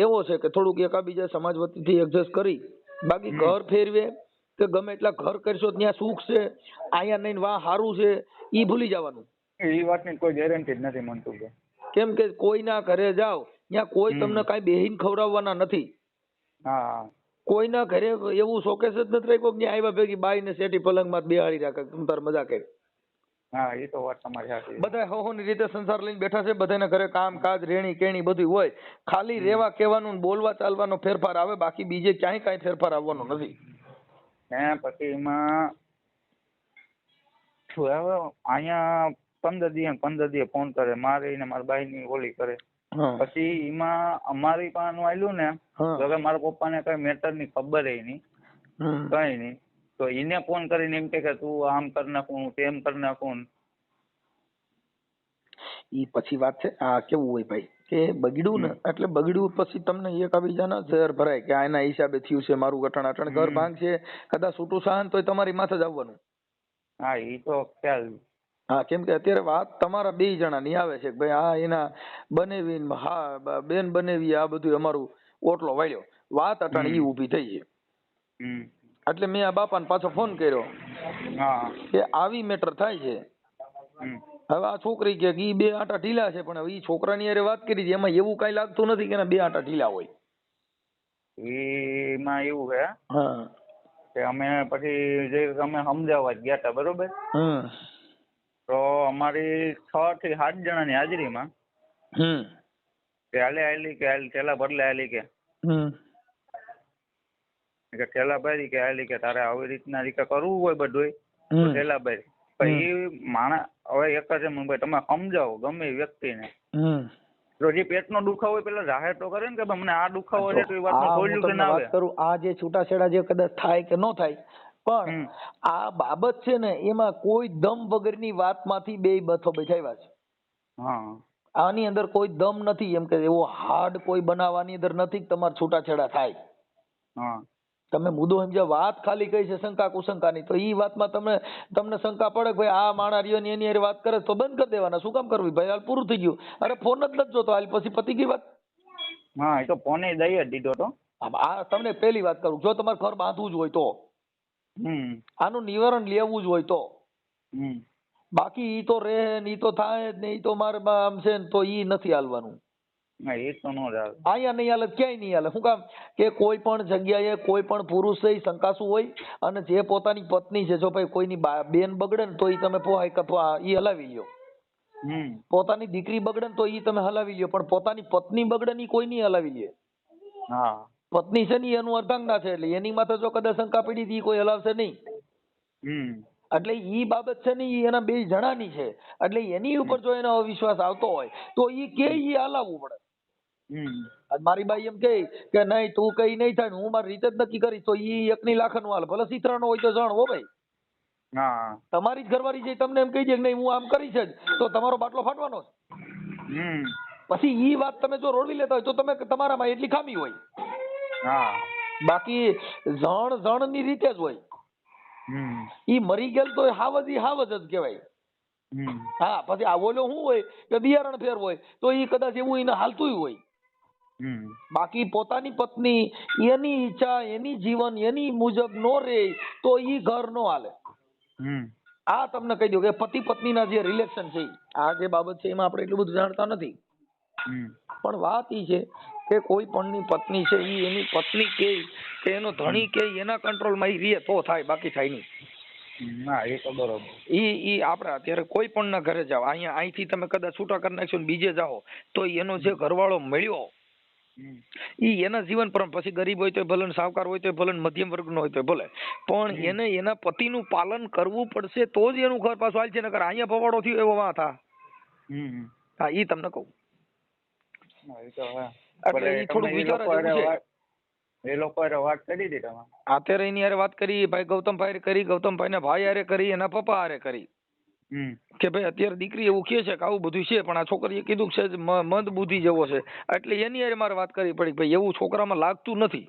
એવો છે કે થોડુંક એકાબીજા સમાજ વતીથી એડજસ્ટ કરી બાકી ઘર ફેરવે કે ગમે એટલા ઘર કરશો ત્યાં સુખ છે અહીંયા નહીં વાહ સારું છે ઈ ભૂલી જવાનું. એ વાતની કોઈ ગેરંટી જ નથી મનસુખભાઈ. કેમ કે કોઈના ઘરે જાઓ ત્યાં કોઈ તમને કઈ બેહીન ખવડાવવાના નથી. કોઈના ઘરે એવું શોકેસ જ નથી રાખ્યો કે આવ્યા ભેગી બાઈ ને શેઠી પલંગમાં બેહાડી રાખે તું તાર મજા કરે. હા એ તો વાત તમારી સાચી. બધા હોહોની રીતે સંસાર લઈને બેઠા છે. બધાના ઘરે કામ કાજ રેણી કેણી બધું હોય. ખાલી રેવા કહેવાનું બોલવા ચાલવાનો ફેરફાર આવે બાકી બીજે ક્યાંય કાંઈ ફેરફાર આવવાનો નથી. પછી એમાં શું હવે અહીંયા 15 દિવસે ફોન કરે મારી ને મારા બાઈ ની ઓલી કરે. પછી એમાં અમારી પાનું આવેલું ને તો મારા પપ્પાને કઈ મેટર ની ખબર નહીં કઈ નહીં તો એને ફોન કરીને એમ કે તું આમ કરી નાખું તેમ કરી નાખું. ઈ પછી વાત છે. આ કેવું હોય ભાઈ કે બગડ્યું ને એટલે બગડ્યું પછી તમને એકાબીજાના ઝેર ભરાય કે આના હિસાબે થયું છે મારું અટણ ઘર ભાંગ છે કદાચ છૂટું સહન તોય તમારી માથે જ આવવાનું. હા એ તો ખ્યાલ. હા કેમ કે અત્યારે વાત તમારા 2 જણાની આવે છે કે ભાઈ આ એના બનેવી હા બેન બનેવી આ બધું અમારું ઓટલો વાળ્યો વાત અટાણે ઈ ઊભી થઈ છે. એટલે મેં આ બાપાને પાછો ફોન કર્યો કે આવી મેટર થાય છે. હવે આ છોકરી કે ઈ 2 આંટા ઢીલા છે પણ હવે ઈ છોકરાની હારે વાત કરી છે એમાં એવું કઈ લાગતું નથી કે 2 આંટા ઢીલા હોય. એમાં એવું છે કે અમે પછી જે અમે સમજાવવા ગયા હતા બરોબર તો અમારી 6 થી 7 જણાની હાજરીમાં કે હાલે હાલી કે ઠેલા બદલે હાલી કે ઠેલા ભરી કે હાલી કે તારે આવી રીતના રીતે કરવું હોય બધું તો ઠેલા ભરી. પછી માણસ હવે એક જ ભાઈ તમે સમજાવો ગમે વ્યક્તિને તો જે પેટનો દુખાવો હોય પેલા જાહેર તો કરે ને કે મને આ દુખાવો છે તો એ વાતનું સોલ્યુશન આવે. વાત કરું આ જે છૂટાછેડા જે કદાચ થાય કે ન થાય પણ આ બાબત છે ને એમાં કોઈ દમ વગરની વાતમાંથી 2 બથો બેઠાવ્યા છે. આની અંદર કોઈ દમ નથી એમ કે એવો હાર્ડ કોઈ બનાવવાની અંદર નથી તમારે છૂટાછેડા થાય. તમે મુદ્દો સમજ્યા વાત ખાલી કઈ છે શંકા કુશંકાની તો ઈ વાતમાં તમને શંકા પડે ભાઈ આ માણા રહ્યો ને એની હારે વાત કરે તો બંધ કરી દેવાના. શું કામ કરવી ભાઈ હાલ પૂરું થઈ ગયું. અરે ફોન જ નથી જોતો હાલ પછી પતી ગઈ વાત. એ તો ફોન દઈ જ દીધો તો. આ તમને પહેલી વાત કરું જો તમારે ઘર બાંધવું જ હોય તો આનું નિવારણ લેવું જ હોય તો બાકી ઈ તો રહે ને ઈ તો થાય ને ઈ તો મારે આમ છે ને તો ઈ નથી હાલવાનું. અહીંયા નહીં હાલે ક્યાંય નહીં હાલે. શું કામ કે કોઈ પણ જગ્યાએ કોઈ પણ પુરુષ એ શંકાસુ હોય અને જે પોતાની પત્ની છે જો ભાઈ કોઈની બેન બગડે ને તો ઈ તમે ઈ હલાવી લ્યો. પોતાની દીકરી બગડે ને તો ઈ તમે હલાવી લ્યો પણ પોતાની પત્ની બગડે ને કોઈ નહીં હલાવી લે. પત્ની છે ને એનું અર્ધાંગના છે એટલે એની માથે જો કદાચ શંકા પડી હતી કોઈ હલાવશે નહીં. એટલે ઈ બાબત છે ને ઈ એના બે જણાની છે. એટલે એની ઉપર જો એનો અવિશ્વાસ આવતો હોય તો ઈ કે ઈ હલાવવું પડે. આજ મારી બાઈ એમ કે નહીં તું કઈ નહીં થાય ને હું મારી રીતે જ નક્કી કરીશ તો ઈ એકની લાખનું હાલ ભલે સીતરાનો હોય તો જાણ હો ભાઈ. હા તમારી જ ઘરવાળી જે તમને એમ કહી દે કે નહીં હું આમ કરીશ જ તો તમારો બાટલો ફાટવાનો જ. પછી ઈ વાત તમે જો રોડવી લેતા હોય તો તમે તમારામાં એટલી ખામી હોય. હા બાકી જણ ની રીતે જ હોય. ઈ મરી ગયેલ તો હાવજ જ કહેવાય. હા પછી આ ઓલો શું હોય કે બિયારણ ફેર હોય તો ઈ કદાચ એવું એને હાલતું હોય. બાકી પોતાની પત્ની એની ઈચ્છા એની જીવન એની મુજબ નો રે તો ઈ ઘર નો હાલે. આ તમને કહી દઉં કે પતિ પત્નીના જે રિલેશન છે આ જે બાબત છે એમાં આપણે એટલું બધું જાણતા નથી. પણ વાત ઈ છે કે કોઈ પણની પત્ની છે ઈ એની પત્ની કે એનો ધણી કે એના કંટ્રોલમાં ઈ રે તો થાય બાકી થાય નહીં. ના એ તો બરોબર. ઈ આપણે અત્યારે કોઈ પણ ના ઘરે જાઓ અહીંથી તમે કદાચ છૂટા કરી નાખશો ને બીજે જાઓ તો એનો જે ઘરવાળો મળ્યો ઈ એના જીવન પર પછી ગરીબ હોય તો ભલે ને સાવકાર હોય તો ભલે ને મધ્યમ વર્ગનો હોય તો ભલે પણ એને એના પતિનું પાલન કરવું પડશે તો જ એનું ઘર પાછું હાલ છે નકર અહીંયા ભવાડો થયો એવો વાત હા. હા ઈ તમને કહું. એટલે ઈ થોડું વિચાર છે. એ લોકો વાત કરી હતી તમે? અત્યારે એની હારે વાત કરી ભાઈ ગૌતમભાઈ કરી, ગૌતમભાઈ ના ભાઈ હારે કરી, એના પપ્પા હારે કરી કે ભાઈ અત્યારે દીકરી એવું કહે છે કે આવું બધું છે પણ આ છોકરીએ કીધું છે મંદ બુદ્ધિ જેવો છે એટલે એની હારે મારે વાત કરવી પડી ભાઈ એવું છોકરામાં લાગતું નથી.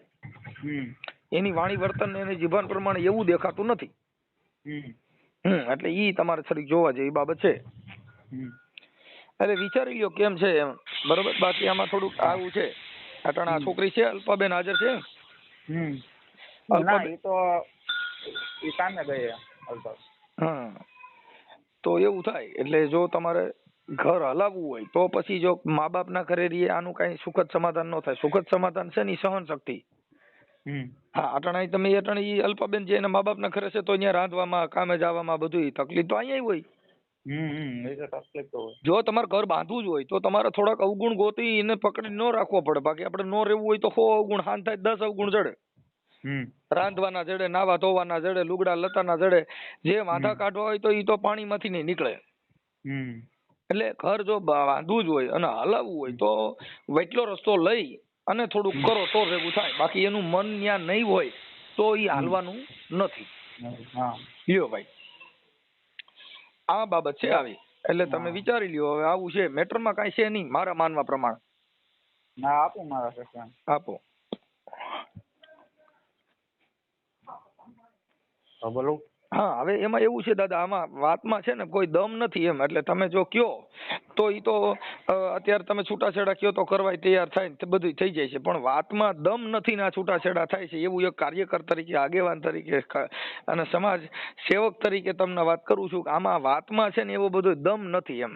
એની વાણી વર્તન એની જીવન પ્રમાણે એવું દેખાતું નથી. એટલે ઈ તમારે થોડીક જોવા જેવી બાબત છે. એટલે વિચારી લ્યો કેમ છે એમ બરોબર. બાકી આમાં થોડુંક આવું છે અટાણા આ છોકરી છે અલ્પાબેન હાજર છે? હા તો એવું થાય એટલે જો તમારે ઘર હલાવવું હોય તો પછી જો મા બાપ ના ઘરે રહીએ આનું કઈ સુખદ સમાધાન ન થાય. સુખદ સમાધાન છે ને સહન શક્તિ. હા અટાણા તમે અટાણી અલ્પાબેન જે એના મા બાપ ના ઘરે છે તો અહીંયા રાંધવામાં કામે જવામાં બધું તકલીફ તો અહીંયા હોય. જો તમારે ઘર બાંધવું જ હોય તો તમારે થોડાક અવગુણ ગોતી એને પકડી ન રાખવો પડે. બાકી આપણે ન રહેવું હોય તો 100 અવગુણ હાન થાય 10 અવગુણ જડે. રાંધવાના જડે, નાવા ધોવાના જડે, લુગડા લતાના જડે, જે વાંધા કાઢવા હોય તો ઈ તો પાણીમાંથી નહીં નીકળે. એટલે ઘર જો બાંધવું જ હોય અને હલાવવું હોય તો વૈટલો રસ્તો લઈ અને થોડુંક કરો તો ભેગું થાય. બાકી એનું મન ત્યાં નહીં હોય તો ઈ હાલવાનું નથી. લ્યો ભાઈ આ બાબત છે આવી એટલે તમે વિચારી લ્યો. હવે આવું છે મેટરમાં કાંઈ છે નહીં મારા માનવા પ્રમાણે. ના આપો મારા સસરા આપો. બોલો. હા હવે એમાં એવું છે દાદા આમાં વાતમાં છે ને કોઈ દમ નથી એમ. એટલે તમે જો કયો તો ઈ તો અત્યારે તમે છૂટાછેડા કયો તો કરવાય તૈયાર થાય ને બધું થઈ જાય છે પણ વાતમાં દમ નથી ને આ છૂટાછેડા થાય છે એવું એક કાર્યકર તરીકે આગેવાન તરીકે અને સમાજ સેવક તરીકે તમને વાત કરું છું કે આમાં વાતમાં છે ને એવો બધો દમ નથી એમ.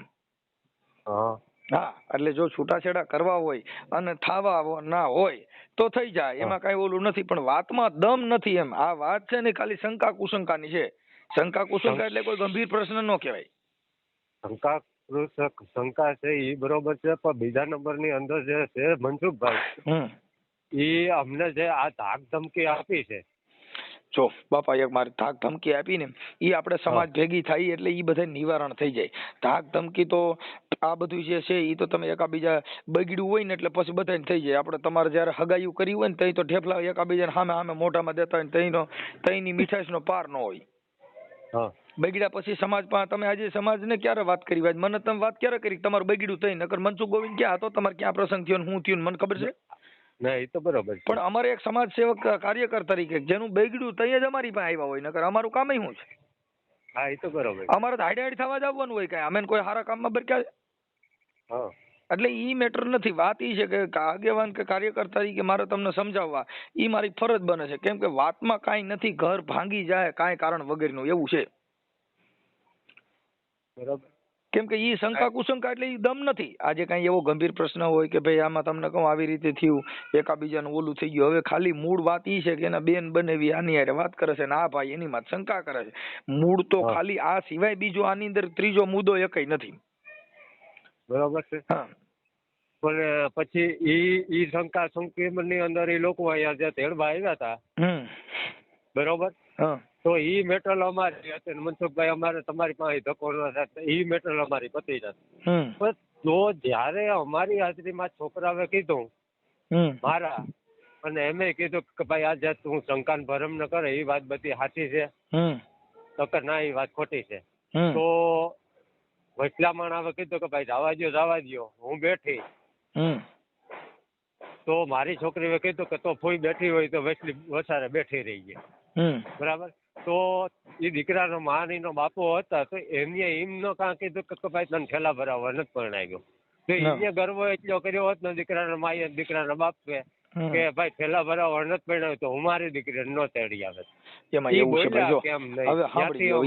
હા એટલે જો છૂટાછેડા કરવા હોય અને થાવા ના હોય તો થઈ જાય એમાં કઈ ઓલું નથી પણ વાતમાં દમ નથી એમ. આ વાત છે ને ખાલી શંકા કુશંકાની છે. શંકા કુશંકા એટલે કોઈ ગંભીર પ્રશ્ન ન કહેવાય. શંકા છે એ બરોબર છે પણ બીજા નંબરની અંદર જે છે મનસુખભાઈ એ અમને જે આ ધાક ધમકી આપી છે. જો બાપા એક મારે ધાક ધમકી આપી ને ઈ આપણે સમાજ ભેગી થાય એટલે ઈ બધા નિવારણ થઈ જાય. ધાક ધમકી તો આ બધું જે છે ઈ તો તમે એકાબીજા બગડ્યું હોય ને એટલે પછી બધાને થઈ જાય. આપણે તમારે જયારે હગાયું કરી હોય ને તઈ તો ઢેફલા એકાબીજાને સામે મોઢામાં દેતા હોય ને તઈની મીઠાશનો પાર ન હોય. બગડ્યા પછી સમાજ પાસે તમે આજે સમાજને ક્યારે વાત કરી હોય મને તમે વાત ક્યારે કરી તમારું બગડ્યું થઈ નકર મનસુખ ગોવિંદ ક્યાં હતો તમારે ક્યાં પ્રસંગ થયો ને હું થયું મને ખબર છે? ના એ તો બરોબર પણ અમારે એક સમાજ સેવક કાર્યકર તરીકે જેનું બગડ્યું તઈ જ અમારી પાસે આવ્યા હોય નકર અમારું કામ શું છે? હા એ તો બરોબર. અમારે તો હાઈડ થવા જ આવવાનું હોય કઈ અમે કોઈ સારા કામમાં બરક્યા. એટલે ઈ મેટર નથી. વાત ઈ છે કે આગેવાન કે કાર્યકર તરીકે મારે તમને સમજાવવા ઈ મારી ફરજ બને છે કેમ કે વાતમાં કાંઈ નથી. ઘર ભાંગી જાય કાંઈ કારણ વગરનું એવું છે બરોબર. કેમ કે ઈ શંકા કુશંકા એટલે ઈ દમ નથી. આજે કઈ એવો ગંભીર પ્રશ્ન હોય કે ભાઈ આમાં તમને કહું આવી રીતે થયું એકાબીજાનું ઓલું થઈ ગયું. હવે ખાલી મૂળ વાત ઈ છે કે એના બેન બનેવી આની હારે વાત કરે છે ને આ ભાઈ એની માં શંકા કરે છે. મૂળ તો ખાલી આ સિવાય બીજો આની અંદર ત્રીજો મુદ્દો એકય નથી. બરોબર છે. પણ પછી ઈ શંકા ની અંદર એ લોકો અહીંયા જે તેડવા આવ્યા હતા બરોબર તો ઈ મેટલ અમારી હતી ને મનસુખભાઈ અમારે તમારી પાસે ધક્કો ન થાય ઈ મેટલ અમારી પતી જતી. પણ તો જ્યારે અમારી હાજરીમાં છોકરાએ કીધું મારા અને એમે કીધું કે ભાઈ આજે તું શંકાન ભરમ ન કરે એ વાત બધી સાચી છે તો કે ના એ વાત ખોટી છે. તો વચલામણ આવે કીધું કે ભાઈ જવા દ્યો હું બેઠી. તો મારી છોકરીએ કીધું કે તો ફૂઈ બેઠી હોય તો વચલી વસારે બેઠી રહી ગઈ. બરાબર. તો એ દીકરાનો માનીનો બાપો હતા તો એમને એમ ન કાં કીધું કે ભાઈ તને ઠેલા ભરાવવા નથી પરણાવ્યો. તો એને ગર્વ એટલો કર્યો હોત ને દીકરાના માએ દીકરાના બાપે કે ભાઈ ઠેલા ભરાવવા નથી પરણાવ્યો તો હું મારી દીકરીને ન તેડી આવે. એમાં એવું છે ભાઈ, જો હવે સાંભળી લો,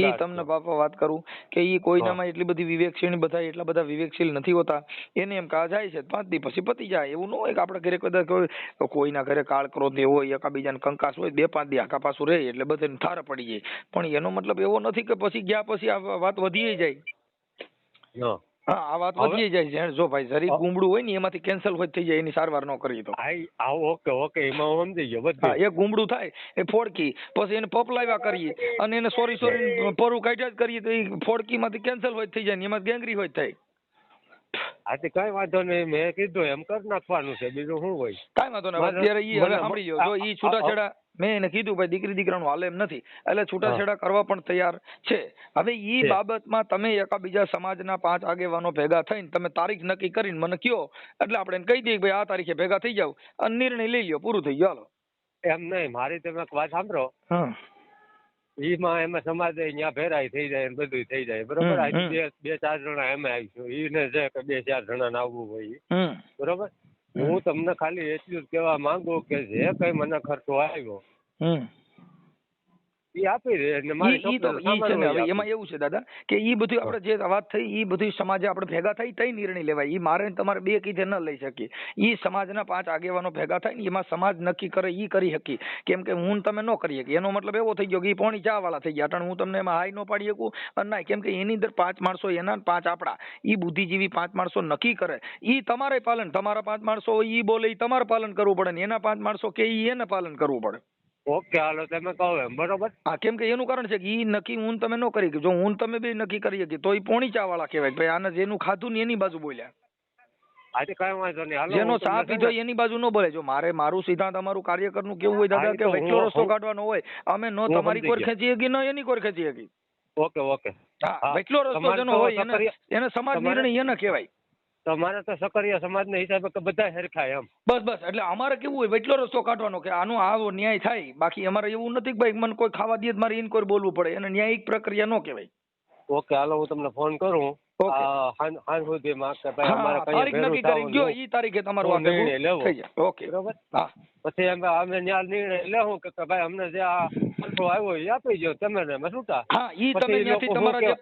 ઈ તમને બાપા વાત કરું કે ઈ કોઈનામાં એટલી બધી વિવેકશીલ બધા એટલા બધા વિવેકશીલ નથી હોતા. એને એમ કહા જાય છે 5 દી પછી પતી જાય. એવું ન હોય કે આપણા ઘરે કદાચ કોઈના ઘરે કાળ ક્રોધ હોય એકાબીજાને કંકાસ હોય 2-5 દી આખા પાછું રહે એટલે બધાને ઠાર પડી જાય. પણ એનો મતલબ એવો નથી કે પછી ગયા પછી આ વાત વધી જાય. હા, આ વાત વધી જાય છે. જો ભાઈ જરી ગુમડું હોય ને એમાંથી કેન્સલ હોય થઈ જાય એની સારવાર ન કરી તો. ઓકે એમાં હું સમજી ગયો બધું. હા, એ ગુમડું થાય એ ફોડકી પછી એને પપલાવ્યા કરીએ અને એને સોરી પરું કાઢ્યા જ કરીએ તો એ ફોડકી માંથી કેન્સલ હોય થઈ જાય ને એમાં ગેંગરી હોય થાય. આથી કઈ વાંધો નહીં, મેં કીધું એમ કરી નાખવાનું છે, બીજું શું હોય. કઈ વાંધો નહીં. અત્યારે ઈ હવે સાંભળી ગયો, જો ઈ છૂટાછેડા મેં એને કીધું ભાઈ દીકરી દીકરાનું હાલે એમ નથી એટલે છૂટાછેડા કરવા પણ તૈયાર છે. હવે ઈ બાબતમાં તમે એકાબીજા સમાજના 5 આગેવાનો ભેગા થઈને તમે તારીખ નક્કી કરીને મને કયો એટલે આપણે એને કહી દઈએ ભાઈ આ તારીખે ભેગા થઈ જાવ અને નિર્ણય લઈ લ્યો, પૂરું થઈ ગયું. હાલો એમ નહીં, મારી તમે વાત સાંભળો. એમાં સમાજ અહીંયા ભેરાઈ થઈ જાય ને બધું થઈ જાય. બરોબર. આજે 2-4 જણા એમ આવીશું ઈને છે કે 2-4 જણા આવવું હોય. બરોબર. હું તમને ખાલી એટલું જ કહેવા માંગુ કે જે કઈ મને ખર્ચો આવ્યો ઈ આપી દે એટલે મારી હવે એમાં એવું છે દાદા કે ઈ બધું આપણે જે વાત થઈ ઈ બધું સમાજે આપણે ભેગા થઈ તઈ નિર્ણય લેવાય. ઈ મારે તમારે બે કીધે ન લઈ શકીએ. ઈ સમાજના 5 આગેવાનો ભેગા થાય ને એમાં સમાજ નક્કી કરે ઈ કરી શકી. કેમ કે હું તમે ન કરી શકી. એનો મતલબ એવો થઈ ગયો કે ઈ પોણી ચા વાળા થઈ ગયા. હું તમને એમાં હાઈ ન પાડી શકું અને ના, કેમ કે એની અંદર 5 માણસો એના 5 આપણા. ઈ બુદ્ધિજીવી 5 માણસો નક્કી કરે ઈ તમારે પાલન, તમારા 5 માણસો ઈ બોલે ઈ તમારે પાલન કરવું પડે ને એના 5 માણસો કે ઈ એને પાલન કરવું પડે. ઓકે હાલો તમે કહો એમ. બરોબર. હા, કેમ કે એનું કારણ છે કે ઈ નક્કી હું તમે ન કરી. જો હું તમે બે નક્કી કરી શકીએ તો ઈ પોણી ચા વાળા કહેવાય. ભાઈ આને જેનું ખાધું ને એની બાજુ બોલ્યા. આજે કઈ વાંધો નહીં. હાલો જેનો ચા પીધો એની બાજુ ન બોલે. જો મારું સિદ્ધાંત અમારું કાર્યકરનું કેવું હોય દાદા કે વૈકલો રસ્તો કાઢવાનો હોય. અમે નો તમારી કોર ખેંચી શકી ન એની કોર ખેંચી શકી. ઓકે. હા, વૈકલો રસ્તો જેનો હોય એને સમાજ નિર્ણય એને કહેવાય. તમારે તો સકરિયા સમાજના હિસાબે કે બધા હરખા એમ. બસ એટલે અમારે કેવું હોય વૈકલો રસ્તો કાઢવાનો કે આનો આવો ન્યાય થાય. બાકી અમારે એવું નથી કે ભાઈ મને કોઈ ખાવા દે મારે ઇનકોર બોલવું પડે. એને ન્યાયિક પ્રક્રિયા ન કહેવાય. ઓકે હાલો હું તમને ફોન કરું. હાલ સુધીમાં કે ભાઈ અમારે તારીખ નક્કી કરી ગયો ઈ તારીખે તમારો નિર્ણય લેવો. ઓકે બરોબર. હા, પછી અમે ન્યા નિર્ણય લેવું કે ભાઈ અમને જે આ ખર્ચો આવ્યો એ આપી દો તમે ને છૂટા. હા, ઈ તમે ત્યાંથી તમારા જે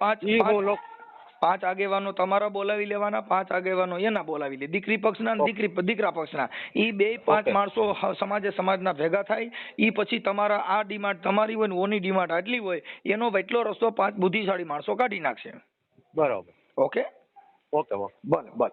5 આગેવાનો તમારા બોલાવી લેવાના, 5 આગેવાનો એના બોલાવી લે. દીકરી પક્ષના અને દીકરા પક્ષના ઈ 2-5 માણસો સમાજના ભેગા થાય. ઈ પછી તમારા આ ડિમાન્ડ તમારી હોય ને ઓની ડિમાન્ડ આટલી હોય એનો વૈટલો રસ્તો 5 બુદ્ધિશાળી માણસો કાઢી નાખશે. બરોબર. ઓકે ભલે.